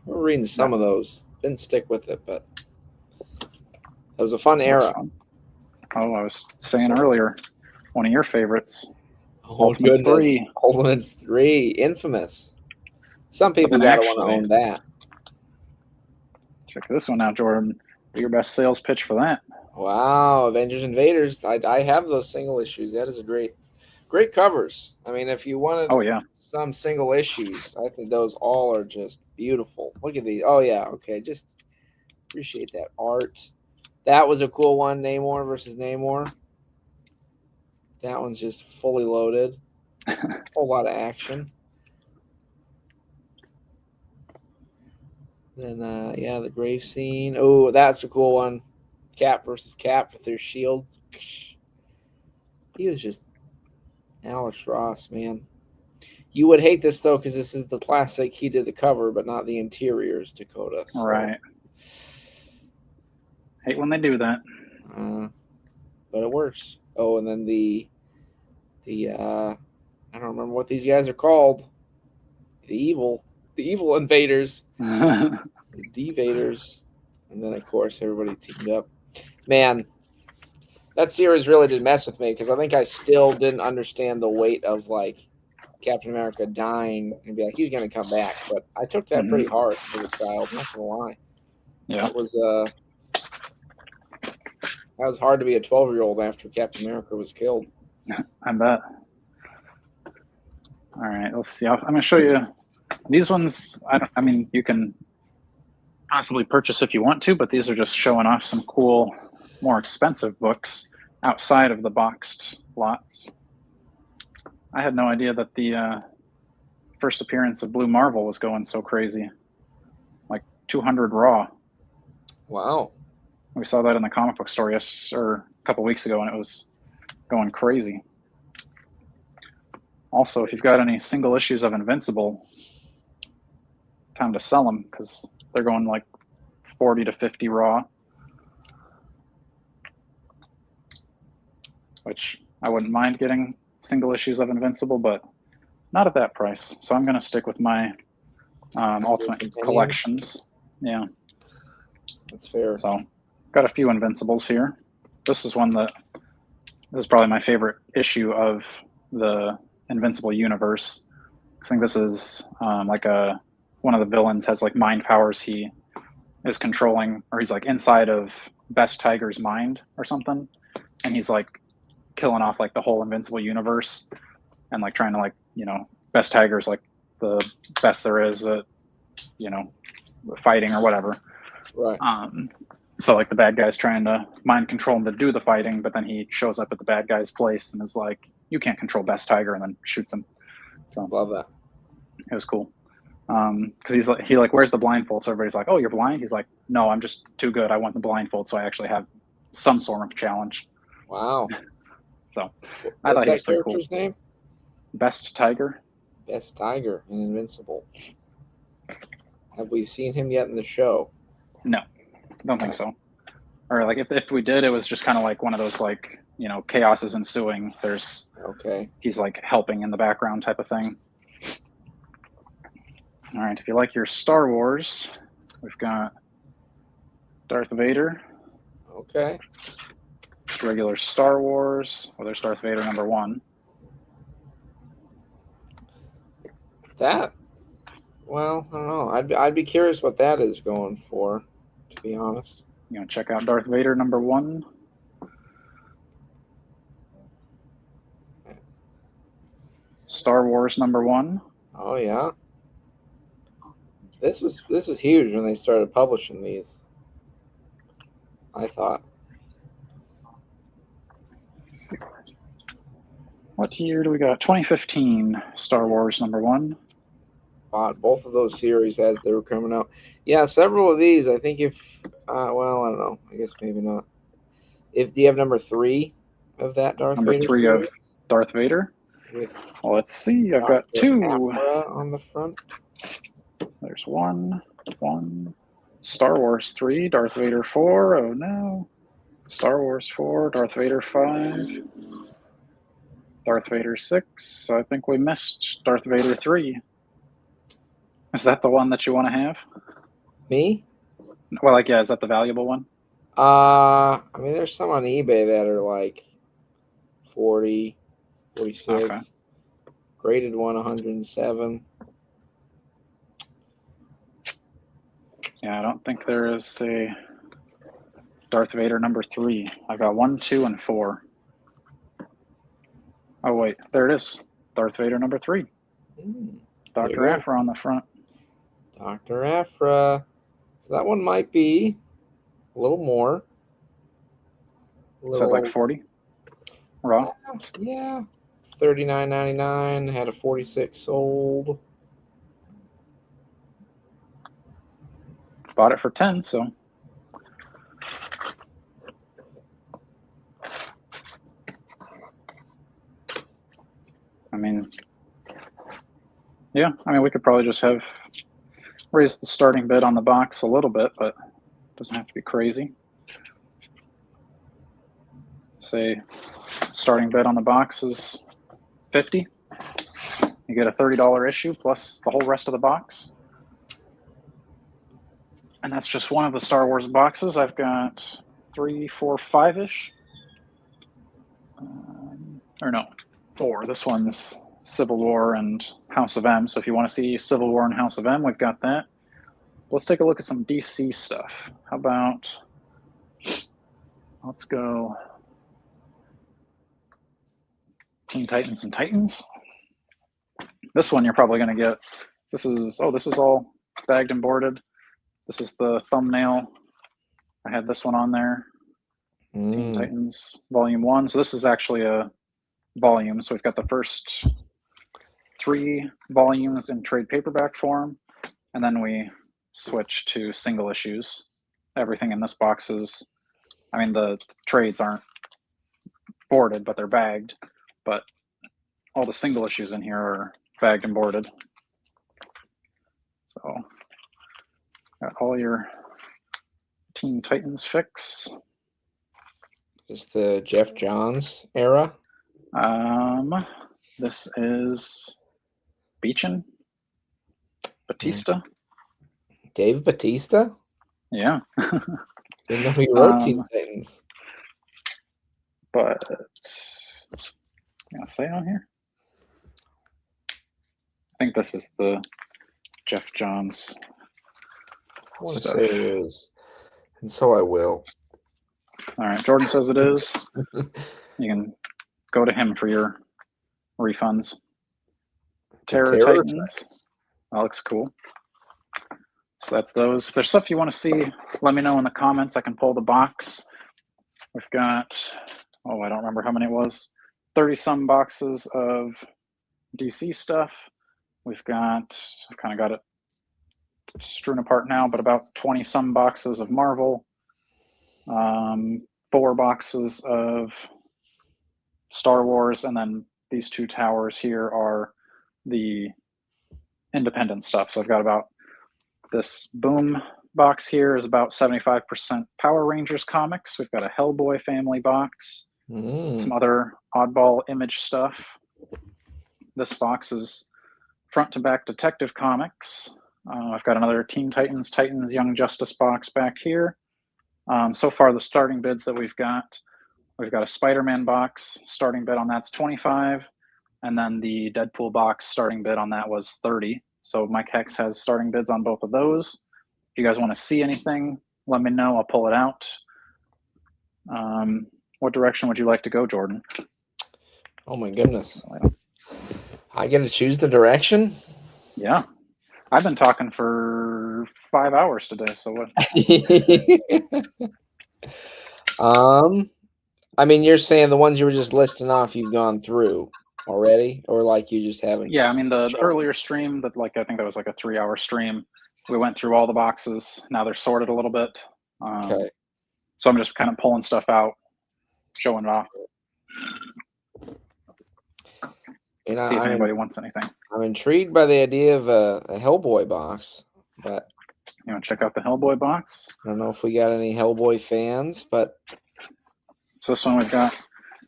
We're reading some of those. Didn't stick with it, but it was a fun era. Oh, I was saying earlier, One of your favorites. Oh, Ultimates goodness. 3. Ultimates 3. Infamous. Some people then gotta want to actually- own that. Check this one out, Jordan. Your best sales pitch for that. Wow, Avengers Invaders. I have those single issues. That is a great covers. I mean, if you wanted Oh, yeah. some single issues, I think those all are just beautiful. Look at these. Oh yeah, okay. Just appreciate that art. That was a cool one, Namor versus Namor. That one's just fully loaded. Whole lot of action. Then yeah, the grave scene. Oh, that's a cool one. Cap versus Cap with their shields. He was just Alex Ross, man. You would hate this though, because this is the classic. He did the cover, but not the interiors, Dakota. So, Right. Hate when they do that. but it works. Oh, and then the I don't remember what these guys are called. The evil invaders, the Devaders, and then of course everybody teamed up. Man, that series really did mess with me because I think I still didn't understand the weight of like Captain America dying and be like, he's gonna come back. But I took that pretty hard as a child, not gonna lie. Yeah. That was hard to be a 12-year-old after Captain America was killed. I bet. All right, let's see. I'm going to show you these ones. I mean, you can possibly purchase if you want to, but these are just showing off some cool, more expensive books outside of the boxed lots. I had no idea that the first appearance of Blue Marvel was going so crazy. Like 200 raw. Wow. We saw that in the comic book store or a couple weeks ago, and it was going crazy. Also, if you've got any single issues of Invincible, time to sell them because they're going like 40 to 50 raw, which I wouldn't mind getting single issues of Invincible, but not at that price. So I'm going to stick with my Ultimate collections. Yeah. That's fair. So got a few Invincibles here. This is probably my favorite issue of the Invincible universe. I think this is like one of the villains has like mind powers. He is controlling, or he's like inside of Best Tiger's mind or something, and he's like killing off like the whole Invincible universe and like trying to like, Best Tiger's like the best there is at, fighting or whatever. Right. So like the bad guy's trying to mind control him to do the fighting, but then he shows up at the bad guy's place and is like, you can't control Best Tiger, and then shoots him. So Love that. it was cool. Because he wears the blindfold, so everybody's like, oh, you're blind? He's like, no, I'm just too good. I want the blindfold, so I actually have some sort of challenge. Wow. So I thought What's he was that pretty cool. character's name? Best Tiger. Best Tiger in Invincible. Have we seen him yet in the show? No, don't think so. Or like if we did, it was just kind of like one of those like, chaos is ensuing. Okay. He's like helping in the background type of thing. All right, if you like your Star Wars, we've got Darth Vader. Okay. Just regular Star Wars. Well, there's Darth Vader #1. That. Well, I don't know. I'd be curious what that is going for, to be honest. You want to check out Darth Vader #1? Star Wars #1. Oh yeah. This was huge when they started publishing these. I thought. What year do we got? 2015 Star Wars #1. Bought both of those series as they were coming out. Yeah, several of these. I think if well, I don't know. I guess maybe not. Do you have #3 of that Darth Number Vader 3 series? of Darth Vader. With Well, let's see. I've got the 2. Aphra on the front. There's one. Star Wars 3, Darth Vader 4. Oh no. Star Wars 4, Darth Vader 5, Darth Vader 6. I think we missed Darth Vader 3. Is that the one that you want to have? Me? Well, like, yeah, is that the valuable one? I mean, there's some on eBay that are like 140, 46. Okay. Graded one, 107. Yeah, I don't think there is a Darth Vader number 3. I got 1, 2, and 4. Oh wait, there it is. Darth Vader number 3. There Dr. you go. Aphra on the front. Dr. Aphra. So that one might be a little more. Is that like 40? Raw? Yeah. $39.99. Had a 46 sold. Bought it for 10, so. I mean, yeah, I mean, we could probably just have raised the starting bid on the box a little bit, but it doesn't have to be crazy. Say starting bid on the box is 50. You get a $30 issue plus the whole rest of the box. And that's just one of the Star Wars boxes. I've got 3, 4, 5-ish. Or no, 4. This one's Civil War and House of M. So if you want to see Civil War and House of M, we've got that. Let's take a look at some DC stuff. How about, let's go Teen Titans and Titans. This one you're probably going to get. This is all bagged and boarded. This is the thumbnail. I had this one on there. Teen Titans Volume 1. So this is actually a volume. So we've got the first 3 volumes in trade paperback form, and then we switch to single issues. Everything in this box is, I mean, the trades aren't boarded, but they're bagged. But all the single issues in here are bagged and boarded. So got all your Teen Titans fix. Is the Jeff Johns era? This is Beechin Batista. Dave Batista? Yeah. Didn't know he wrote Teen Titans. But I say on here? I think this is the Jeff Johns. I want to say it is. And so I will. All right. Jordan says it is. You can go to him for your refunds. Terror Titans. That looks cool. So that's those. If there's stuff you want to see, let me know in the comments. I can pull the box. We've got, I don't remember how many it was, 30-some boxes of DC stuff. I've kind of got it strewn apart now, but about 20-some boxes of Marvel. 4 boxes of Star Wars, and then these 2 towers here are the independent stuff. So I've got about, this Boom box here is about 75% Power Rangers comics. We've got a Hellboy family box, some other oddball Image stuff. This box is front to back Detective Comics. I've got another Teen Titans, Young Justice box back here. So far, the starting bids that we've got a Spider-Man box. Starting bid on that's 25, and then the Deadpool box starting bid on that was 30. So Mike Hex has starting bids on both of those. If you guys want to see anything, let me know. I'll pull it out. What direction would you like to go, Jordan? Oh my goodness. I get to choose the direction? Yeah. I've been talking for 5 hours today, so what? I mean, you're saying the ones you were just listing off you've gone through already, or like you just haven't? Yeah, I mean the earlier stream that I think that was like a 3-hour stream. We went through all the boxes. Now they're sorted a little bit. Okay. So I'm just kind of pulling stuff out, showing it off. And see if anybody wants anything. I'm intrigued by the idea of a Hellboy box, but you want to check out the Hellboy box? I don't know if we got any Hellboy fans, but so this one we've got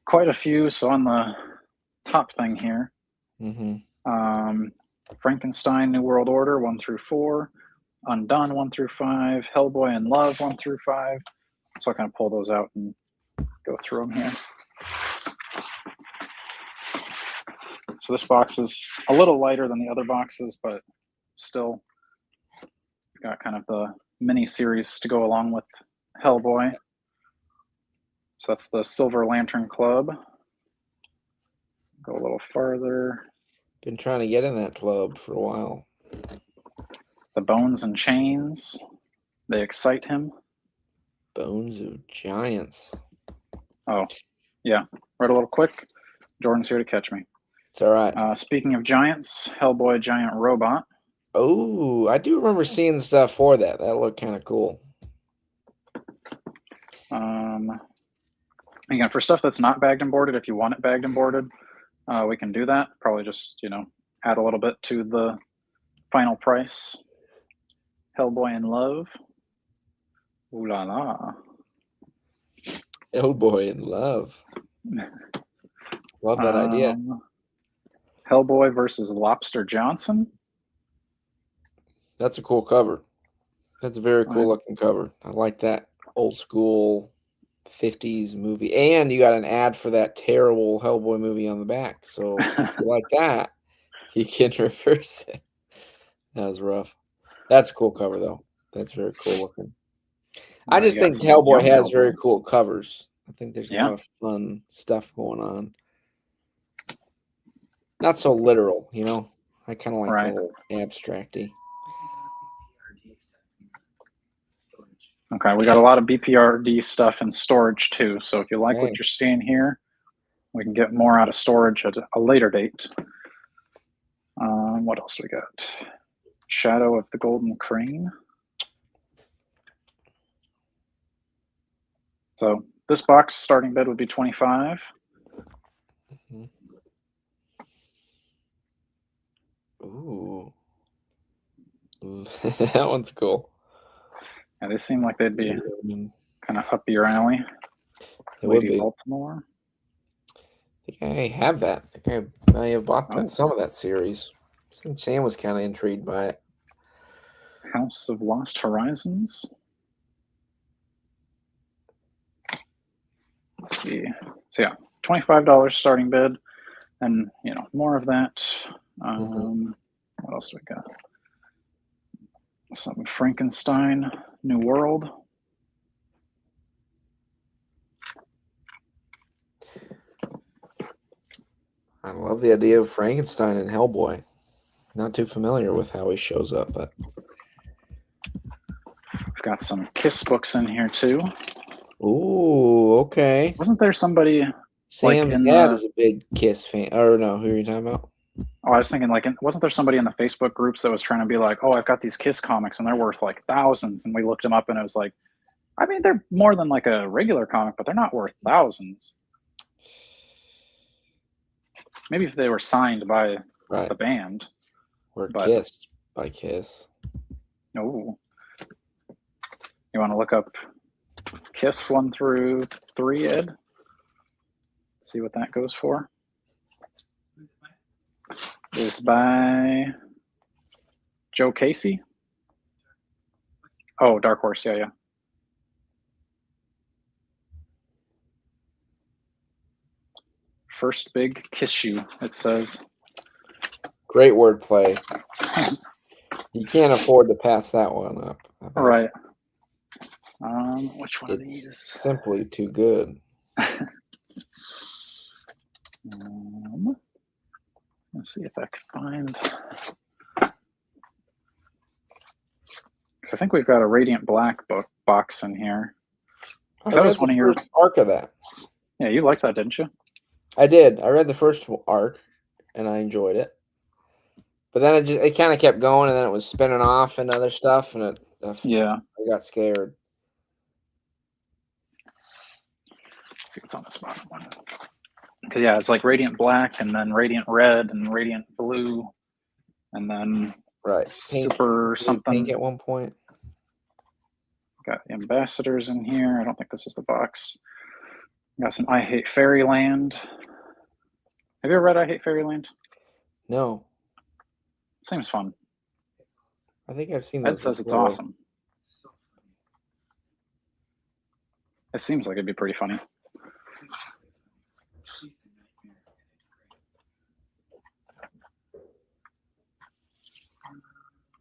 quite a few. So on the top thing here, Frankenstein New World Order 1 through 4, Undone 1 through 5, Hellboy in Love 1 through 5. So I kind of pull those out and go through them here. So this box is a little lighter than the other boxes, but still got kind of the mini series to go along with Hellboy. So that's the Silver Lantern Club. Go a little farther. Been trying to get in that club for a while. The Bones and Chains. They excite him. Bones of Giants. Oh, yeah. Read a little quick. Jordan's here to catch me. It's all right. Speaking of giants, Hellboy Giant Robot. Oh, I do remember seeing stuff for that. That looked kind of cool. Again, for stuff that's not bagged and boarded, if you want it bagged and boarded, we can do that. Probably just, add a little bit to the final price. Hellboy in Love. Ooh la la. Hellboy in Love. Love that idea. Hellboy versus Lobster Johnson. That's a cool cover. That's a very cool looking cover. I like that old school 50s movie. And you got an ad for that terrible Hellboy movie on the back. So if you like that, you can reverse it. That was rough. That's a cool cover, though. That's very cool looking. I just think Hellboy has very cool covers. I think there's a lot of fun stuff going on. Not so literal, I kind of like a little abstracty. Okay, we got a lot of BPRD stuff in storage too. So if you like what you're seeing here, we can get more out of storage at a later date. What else we got? Shadow of the Golden Crane. So this box starting bid would be $25. Ooh. That one's cool. Yeah, they seem like they'd be kind of up your alley. It would Lady be. Baltimore. I think I have that. I think I may have bought that, some of that series. I think Sam was kind of intrigued by it. House of Lost Horizons. Let's see. So yeah, $25 starting bid, and more of that. What else do we got? Some Frankenstein, New World. I love the idea of Frankenstein and Hellboy. Not too familiar with how he shows up, but we've got some Kiss books in here too. Ooh, okay. Wasn't there somebody? Sam's dad is a big Kiss fan. Or no, who are you talking about? Oh, I was thinking wasn't there somebody in the Facebook groups that was trying to be like, oh, I've got these Kiss comics and they're worth like thousands, and we looked them up and it was like, I mean, they're more than like a regular comic, but they're not worth thousands. Maybe if they were signed by the band. Or kissed by Kiss. Oh. You want to look up Kiss 1 through 3, Ed? See what that goes for. Is by Joe Casey. Oh, Dark Horse. Yeah. First big kiss shoe, it says. Great wordplay. You can't afford to pass that one up. Right. Which one of these? Simply too good. Let's see if I can find. Because I think we've got a Radiant Black box in here. That was one of your arc of that. Yeah, you liked that, didn't you? I did. I read the first arc, and I enjoyed it. But then it kind of kept going, and then it was spinning off and other stuff, and I got scared. Let's see what's on this bottom one. Because it's like Radiant Black, and then Radiant Red, and Radiant Blue, and then Super something. Pink at one point. Got the Ambassadors in here. I don't think this is the box. Got some I Hate Fairyland. Have you ever read I Hate Fairyland? No. Seems fun. I think I've seen that. Ed says it's awesome. It seems like it'd be pretty funny.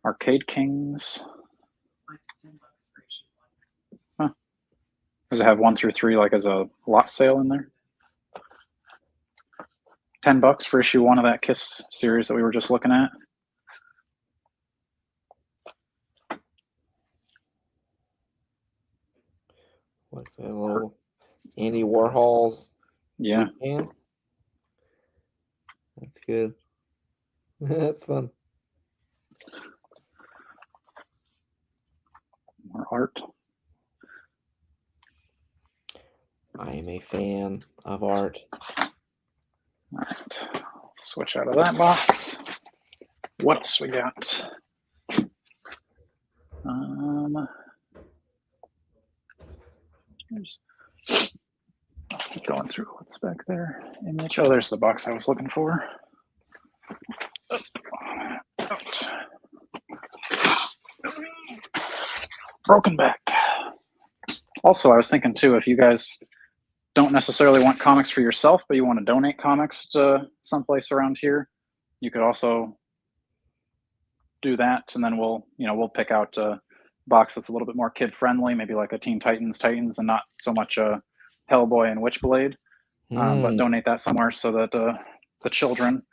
Arcade Kings. Like $10 for issue Huh. Does it have 1 through 3 like as a lot sale in there? $10 for issue 1 of that Kiss series that we were just looking at. Like a little Andy Warhol. Yeah. Can. That's good. That's fun. More art. I am a fan of art. All right. Let's switch out of that box. What else we got? Keep going through what's back there. Image. Oh, there's the box I was looking for. Broken back. Also, I was thinking too, if you guys don't necessarily want comics for yourself, but you want to donate comics to someplace around here, you could also do that, and then we'll pick out a box that's a little bit more kid friendly, maybe like a Teen Titans, and not so much a Hellboy and Witchblade. But donate that somewhere so that the children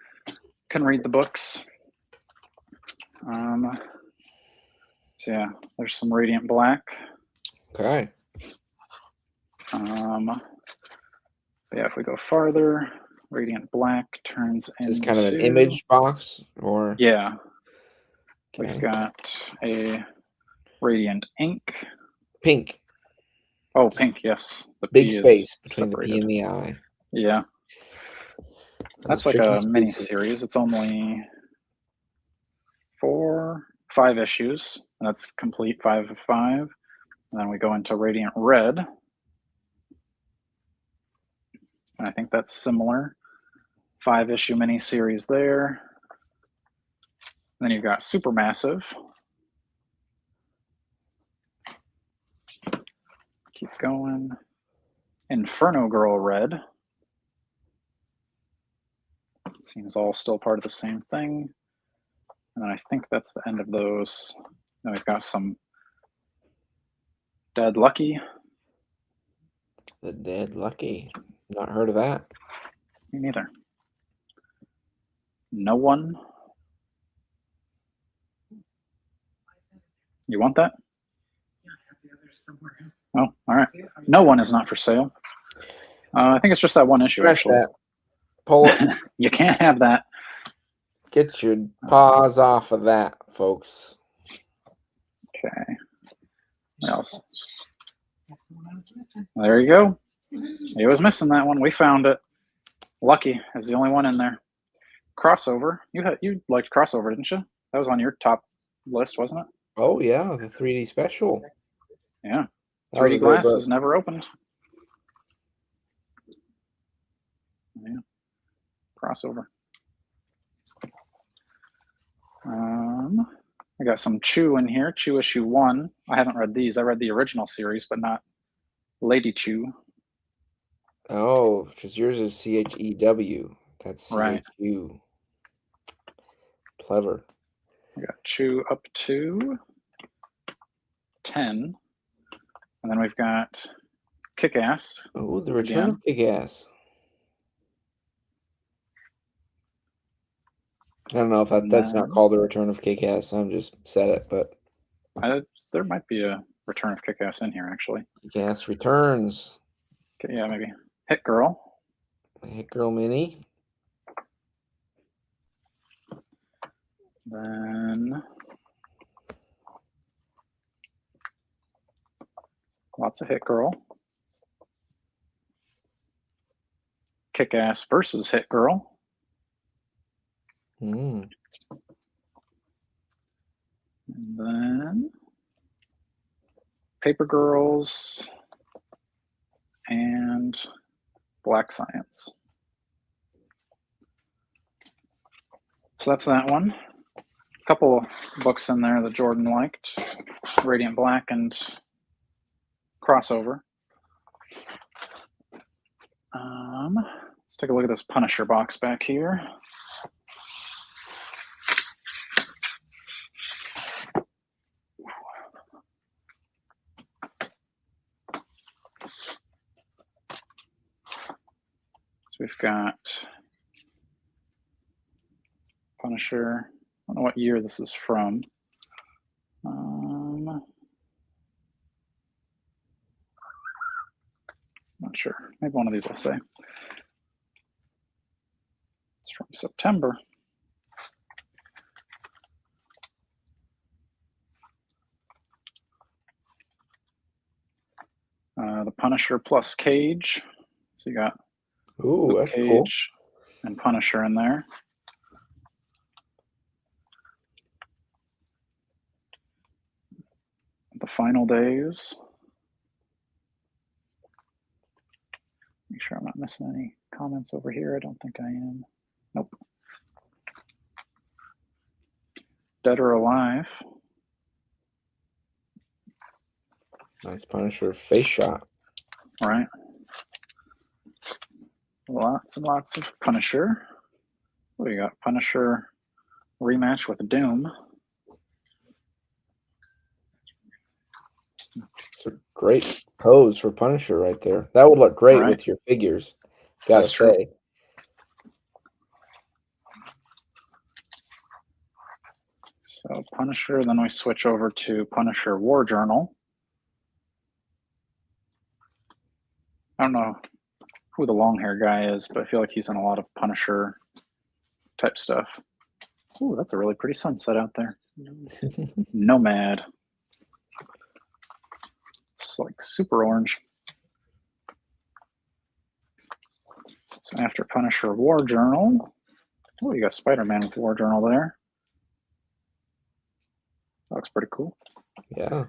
can read the books. So yeah, there's some Radiant Black. Okay. Yeah, if we go farther, Radiant Black turns into... Is this kind of an image box? Or Yeah. okay. We've got a Radiant Ink. Pink. Oh, pink, yes. The Big P space is between separated. the P and the I. Yeah. That's like a mini series. It's only 5 issues. And that's complete 5 of 5. And then we go into Radiant Red. And I think that's similar. 5-issue mini series there. And then you've got Supermassive. Keep going. Inferno Girl Red. Seems all still part of the same thing. And I think that's the end of those. Then we've got some Dead Lucky. The Dead Lucky. Not heard of that. Me neither. No One. You want that? Yeah, I have the others somewhere else. Oh, all right. No One is not for sale. I think it's just that one issue, Scratch actually. that. Pull it. You can't have that. Get your paws off of that, folks. Okay. What else? That's the one I was missing. There you go. He was missing that one. We found it. Lucky is the only one in there. Crossover. You liked Crossover, didn't you? That was on your top list, wasn't it? Oh yeah, the 3D special. Yeah. That was 3D a great glasses book. never opened. Yeah. Crossover. I got some Chew in here. Chew issue 1. I haven't read these. I read the original series, but not Lady Chew. Oh, because yours is CHEW. That's Right. CHU. Clever. I got Chew up to 10. And then we've got Kick-Ass. Oh, the return Again. of Kick-Ass. I don't know if that's not called the return of Kick-Ass. I'm just said it, but there might be a return of Kick-Ass in here, actually. Kick-Ass returns. Okay, yeah, maybe. Hit Girl. Hit Girl Mini. Then lots of Hit Girl. Kick-Ass versus Hit Girl. Mm. And then Paper Girls and Black Science. So that's that one. A couple books in there that Jordan liked. Radiant Black and Crossover. Let's take a look at this Punisher box back here. we've got Punisher. I don't know what year this is from. Not sure. Maybe one of these I'll say. It's from September. The Punisher plus Cage. So you got Ooh, Luke that's Cage cool. and Punisher in there. The Final Days. Make sure I'm not missing any comments over here. I don't think I am. Nope. Dead or Alive. Nice Punisher face shot. Right. Lots and lots of Punisher. We got Punisher rematch with Doom. It's a great pose for Punisher right there. That would look great Right. with your figures. Gotta That's true. say. So Punisher, then we switch over to Punisher War Journal. I don't know who the long hair guy is, but I feel like he's in a lot of Punisher type stuff. Ooh, that's a really pretty sunset out there. Nomad. It's like super orange. So after Punisher War Journal, oh, you got Spider-Man with War Journal there. That looks pretty cool. Yeah.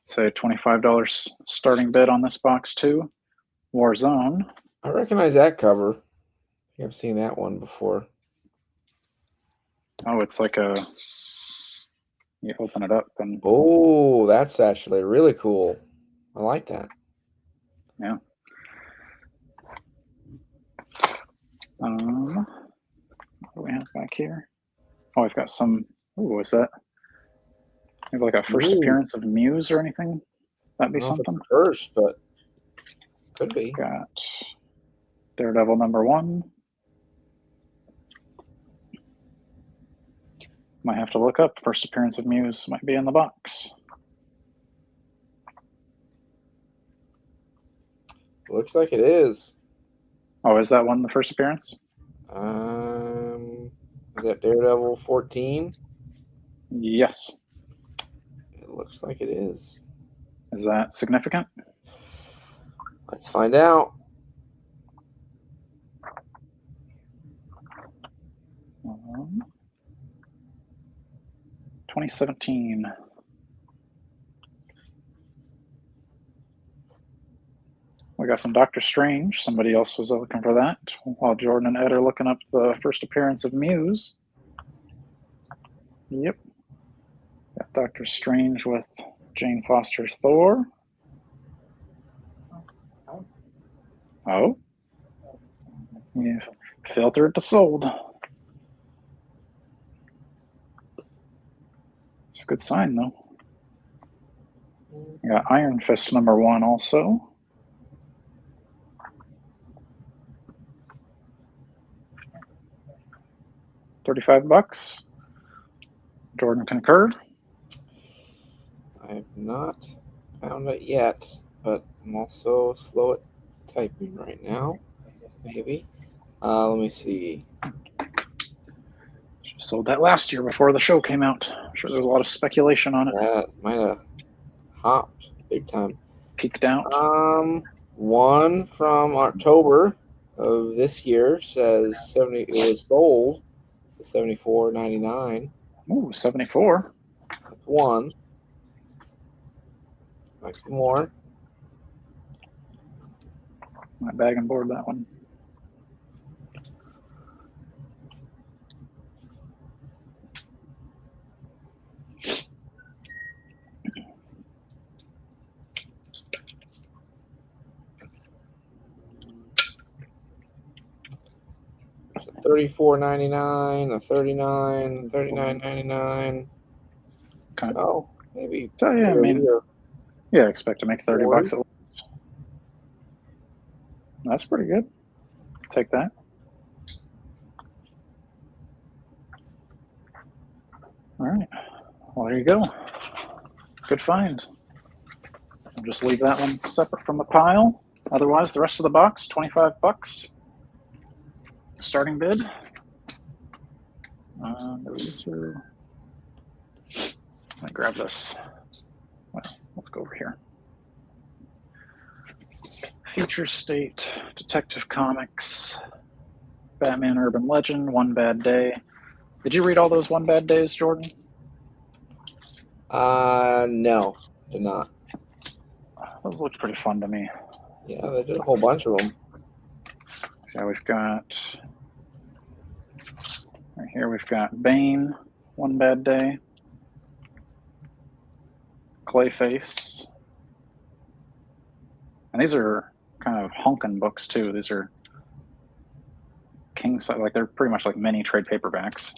Say $25 starting bid on this box too. Warzone. I recognize that cover. I think I've seen that one before. Oh, it's like a, you open it up and Oh, that's actually really cool. I like that. yeah. What do we have back here? Oh, we've got some. Oh, is that maybe like a first Ooh. appearance of Muse or anything? That'd be I don't know if it's something. first, but could be. Got Daredevil #1. Might have to look up first appearance of Muse. Might be in the box. Looks like it is. Oh, is that one the first appearance? Is that Daredevil 14? Yes. It looks like it is. Is that significant? Let's find out. Um, 2017. We got some Doctor Strange. Somebody else was looking for that while Jordan and Ed are looking up the first appearance of Muse. Yep. Got Doctor Strange with Jane Foster's Thor. Oh. Yeah. Filtered to sold. It's a good sign, though. We got Iron Fist #1 also. $35. Jordan concur. I have not found it yet, but I'm also slow at typing right now. Maybe. Let me see. She sold that last year before the show came out. I'm sure there's a lot of speculation on it. That might have hopped big time. Peaked out. One from October of this year says 70. It was sold for $74.99. Ooh, 74. That's one. Might be more. Might bag and board that one. $34.99, a $39, $39.99. Okay. So maybe. So, yeah, I 30 mean, or yeah, expect to make $30 at least. That's pretty good. Take that. All right. Well, there you go. Good find. I'll just leave that one separate from the pile. Otherwise, the rest of the box, $25. Starting bid. Let me grab this. Well, let's go over here. Future State, Detective Comics, Batman Urban Legend, One Bad Day. Did you read all those One Bad Days, Jordan? No, did not. Those looked pretty fun to me. Yeah, they did a whole bunch of them. So we've got, right here we've got Bane, One Bad Day, Clayface. And these are kind of honkin' books too. These are king size, like they're pretty much like mini trade paperbacks.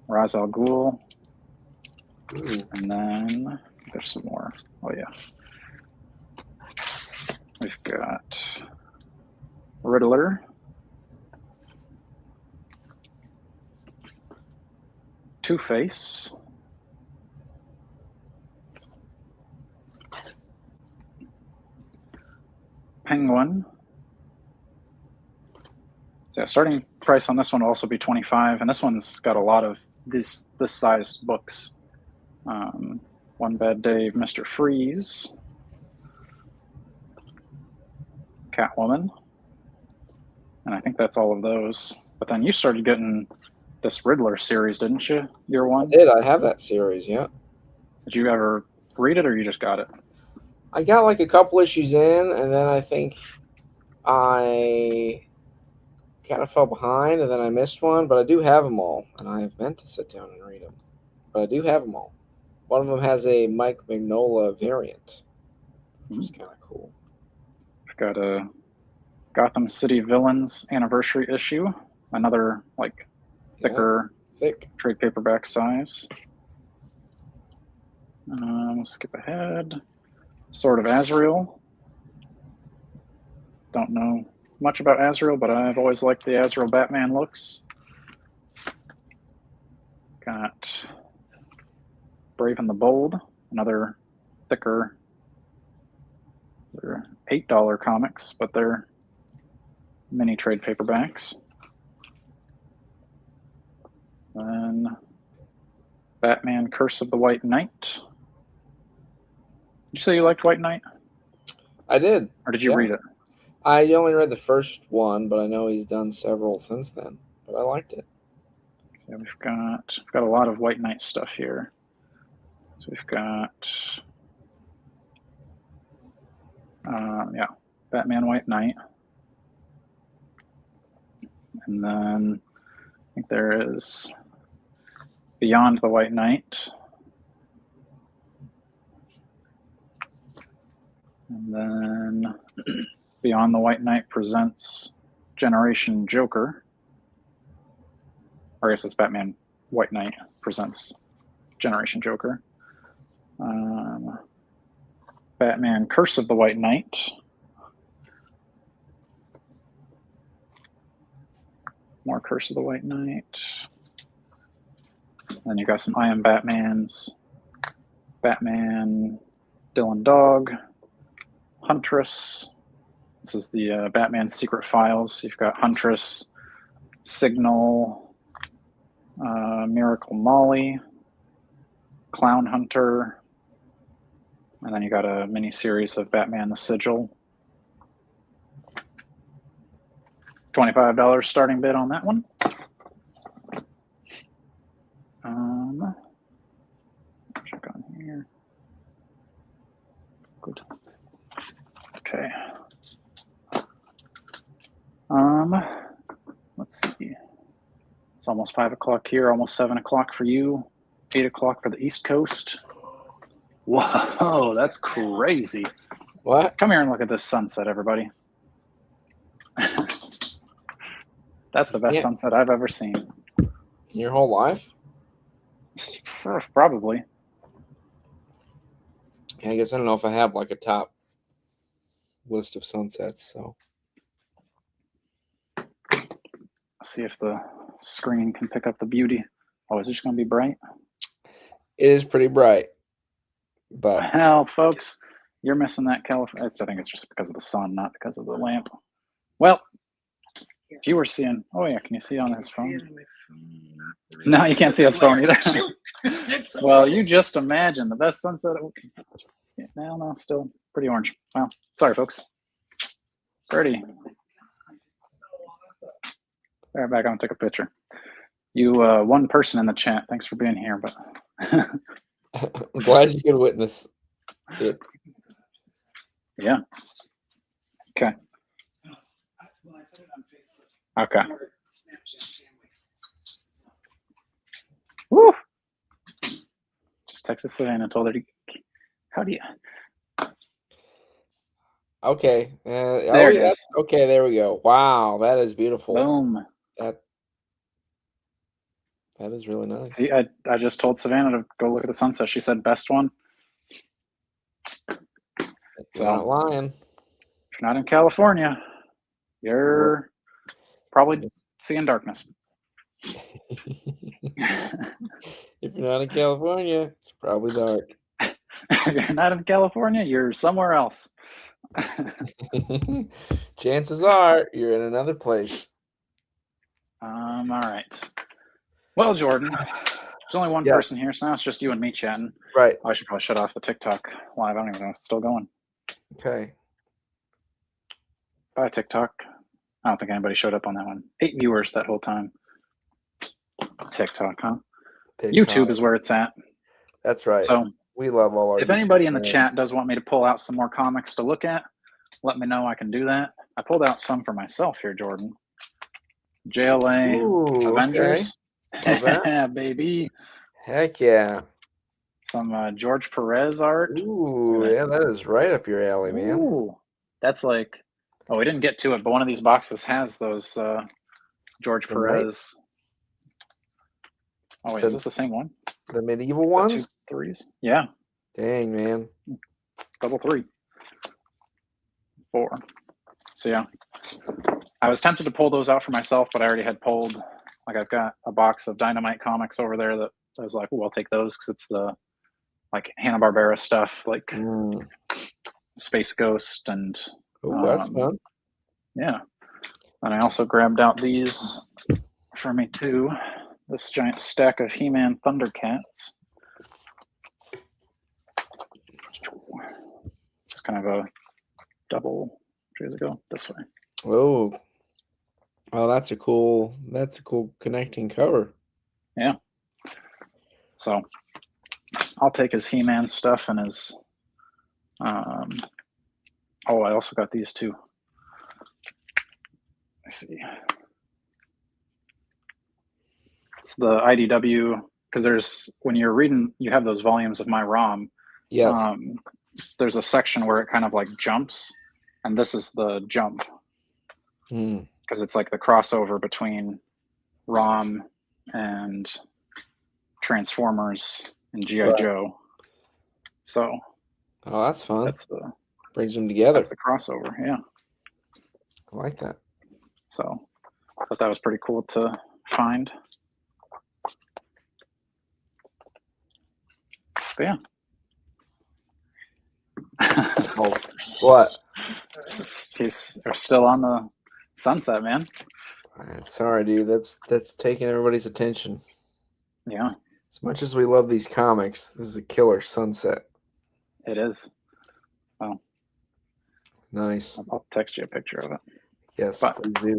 Ra's al Ghul. Ooh. And then there's some more. Oh yeah. We've got Riddler, Two-Face, Penguin. So yeah, starting price on this one will also be $25, and this one's got a lot of this size books. One Bad Day, Mr. Freeze, Catwoman, and I think that's all of those. But then you started getting this Riddler series, didn't you? Year one? I did. I have that series, yeah. Did you ever read it, or you just got it? I got like a couple issues in, and then I think I kind of fell behind, and then I missed one. But I do have them all, and I have meant to sit down and read them. But I do have them all. One of them has a Mike Mignola variant, which is kind of cool. We've got a Gotham City Villains anniversary issue, another like thicker, thick trade paperback size. Let's skip ahead. Sword of Azrael. Don't know much about Azrael, but I've always liked the Azrael Batman looks. Got Brave and the Bold, another thicker. They're $8 comics, but they're mini trade paperbacks. Then Batman Curse of the White Knight. Did you say you liked White Knight? I did. Or did you read it? I only read the first one, but I know he's done several since then. But I liked it. So we've got a lot of White Knight stuff here. So we've got Batman White Knight. And then I think there is Beyond the White Knight. And then Beyond the White Knight presents Generation Joker. Or I guess it's Batman White Knight presents Generation Joker. Batman Curse of the White Knight. More Curse of the White Knight. Then you've got some I Am Batmans. Batman, Dylan Dog, Huntress. This is the Batman Secret Files. You've got Huntress, Signal, Miracle Molly, Clown Hunter, and then you got a mini series of Batman the Sigil. $25 starting bid on that one. Check on here. Good. Okay. Let's see. It's almost 5 o'clock here, almost 7 o'clock for you, 8 o'clock for the East Coast. Whoa, that's crazy. What? Come here and look at this sunset, everybody. That's the best sunset I've ever seen. In your whole life? Probably. Yeah, I guess I don't know if I have like a top list of sunsets, so see if the screen can pick up the beauty. Oh, is it just going to be bright? It is pretty bright, but Well, folks, you're missing that California. I think it's just because of the sun, not because of the lamp. Well, if you were seeing, oh yeah, can you see on his phone? No, you can't see his phone either. Well, you just imagine the best sunset. No, still pretty orange. Well, sorry, folks. Pretty. All right, back. I'm gonna take a picture. You, one person in the chat. Thanks for being here, but I'm glad you could witness it. yeah. Okay. Okay. Woo! Just texted Savannah and told her to. How do you? Okay. There it is. Okay, there we go. Wow, that is beautiful. Boom. That is really nice. See, I just told Savannah to go look at the sunset. She said best one. You're not lying. If you're not in California, you're probably seeing darkness. If you're not in California, it's probably dark. If you're not in California, you're somewhere else. Chances are you're in another place. All right. Well, Jordan, there's only one person here, so now it's just you and me chatting. Right. I should probably shut off the TikTok live. I don't even know if it's still going. Okay. Bye, TikTok. I don't think anybody showed up on that one. 8 viewers that whole time. TikTok, huh? YouTube is where it's at. That's right. So we love all our. If anybody in the chat does want me to pull out some more comics to look at, let me know. I can do that. I pulled out some for myself here, Jordan. JLA, Ooh, Avengers. Okay. Yeah, baby. Heck yeah. Some George Perez art. Ooh, yeah, that is right up your alley, man. Ooh, that's like, oh, we didn't get to it, but one of these boxes has those George Perez. Oh, wait, is this the same one? The medieval ones? 2 threes? Yeah. Dang, man. Double 3. 4. So, yeah. I was tempted to pull those out for myself, but I already had pulled, like, I've got a box of Dynamite comics over there that I was like, oh, I'll take those because it's the, like, Hanna-Barbera stuff, like Space Ghost and. Oh, that's fun. Yeah. And I also grabbed out these for me, too. This giant stack of He-Man Thundercats. It's kind of a double. Here's it go this way. Oh, that's a cool connecting cover. Yeah. So I'll take his He-Man stuff and his. Oh, I also got these too. Let's see. It's the IDW because there's when you're reading, you have those volumes of my ROM. Yes. There's a section where it kind of like jumps, and this is the jump because it's like the crossover between ROM and Transformers and G.I. Joe. So. Oh, that's fun. That's the brings them together. That's the crossover. Yeah. I like that. So I thought that was pretty cool to find. But yeah. Oh, what? They're still on the sunset, man. Sorry, dude. That's taking everybody's attention. Yeah. As much as we love these comics, this is a killer sunset. It is. Oh. Nice. I'll text you a picture of it. Yes, please do.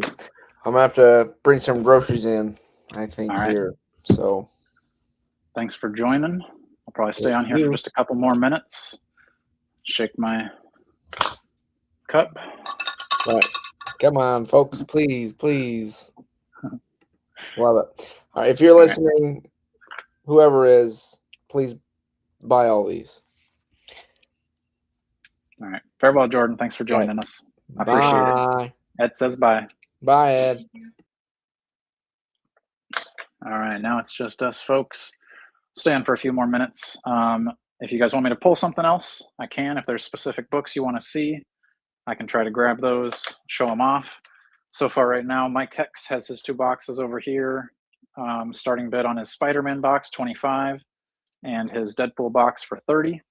I'm gonna have to bring some groceries in, I think, here. So thanks for joining. I'll probably stay on here for just a couple more minutes. Shake my cup. Right. Come on, folks. Please. Love it. All right. If you're listening, whoever is, please buy all these. All right. Farewell, Jordan. Thanks for joining us. I appreciate it. Ed says bye. Bye, Ed. All right. Now it's just us, folks. Stay on for a few more minutes. If you guys want me to pull something else, I can. If there's specific books you want to see, I can try to grab those, show them off. so far right now, Mike Hex has his 2 boxes over here. Starting bid on his Spider-Man box, 25, and his Deadpool box for 30.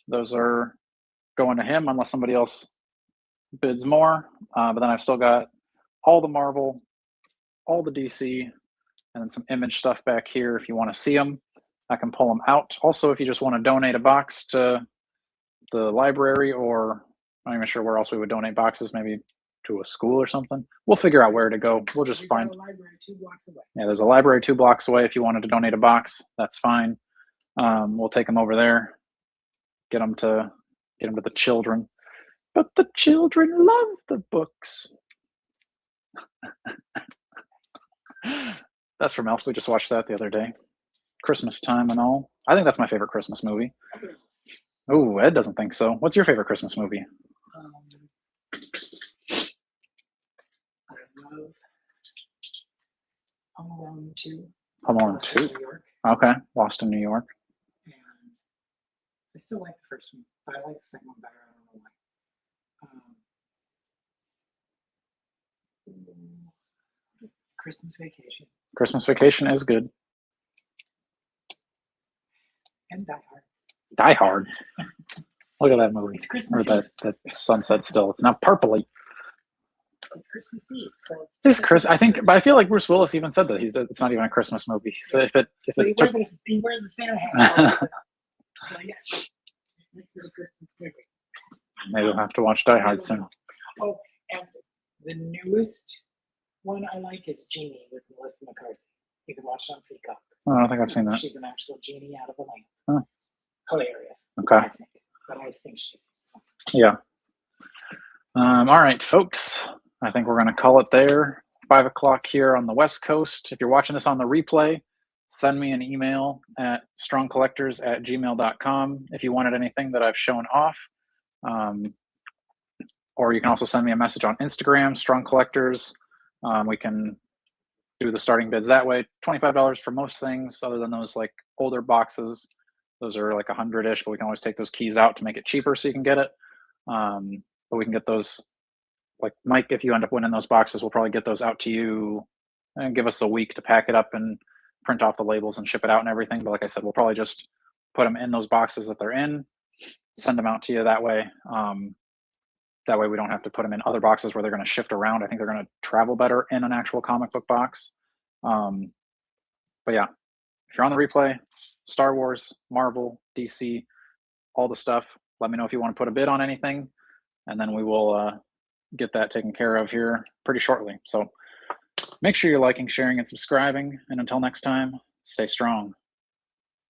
Those are going to him unless somebody else bids more. But then I've still got all the Marvel, all the DC, and then some Image stuff back here. If you want to see them, I can pull them out. Also, if you just want to donate a box to the library, or I'm not even sure where else we would donate boxes, maybe to a school or something. We'll figure out where to go. We'll just We've got find. a library 2 blocks away. Yeah, there's a library 2 blocks away. If you wanted to donate a box, that's fine. We'll take them over there, get them to the children. But the children love the books. That's from Elf. We just watched that the other day. Christmas time and all. I think that's my favorite Christmas movie. Oh, Ed doesn't think so. What's your favorite Christmas movie? I love Home Alone 2. Home Alone Lost in 2. New York. Okay, Lost in New York. And I still like the first one, but I like the second one better. I don't know why. Christmas Vacation Christmas Vacation is good. and Die Hard. Die Hard. Look at that movie. It's Or Christmas Eve. that sunset still. It's not purpley. It's Christmas Eve. So It's Chris. I think, but I feel like Bruce Willis even said that it's not even a Christmas movie. So if But he it took, wears the Santa hat. So yeah, makes it a Christmas movie. maybe we'll have to watch Die Hard soon. Oh, and the newest one I like is Genie with Melissa McCarthy. You can watch it on Peacock. Oh, I don't think I've seen that. She's an actual genie out of a lamp. Huh. Hilarious. Okay. I think. But I think she's fun. Yeah. All right, folks. I think we're going to call it there. 5 o'clock here on the West Coast. If you're watching this on the replay, send me an email at strongcollectors@gmail.com if you wanted anything that I've shown off. Or you can also send me a message on Instagram, Strong Collectors. We can do the starting bids that way. $25 for most things, other than those like older boxes. Those are like 100-ish, but we can always take those keys out to make it cheaper so you can get it. But we can get those, like Mike, if you end up winning those boxes, we'll probably get those out to you and give us a week to pack it up and print off the labels and ship it out and everything. But like I said, we'll probably just put them in those boxes that they're in, send them out to you that way. That way we don't have to put them in other boxes where they're going to shift around. I think they're going to travel better in an actual comic book box. But yeah, if you're on the replay, Star Wars, Marvel, DC, all the stuff, let me know if you want to put a bid on anything, and then we will get that taken care of here pretty shortly. So make sure you're liking, sharing, and subscribing. And until next time, stay strong.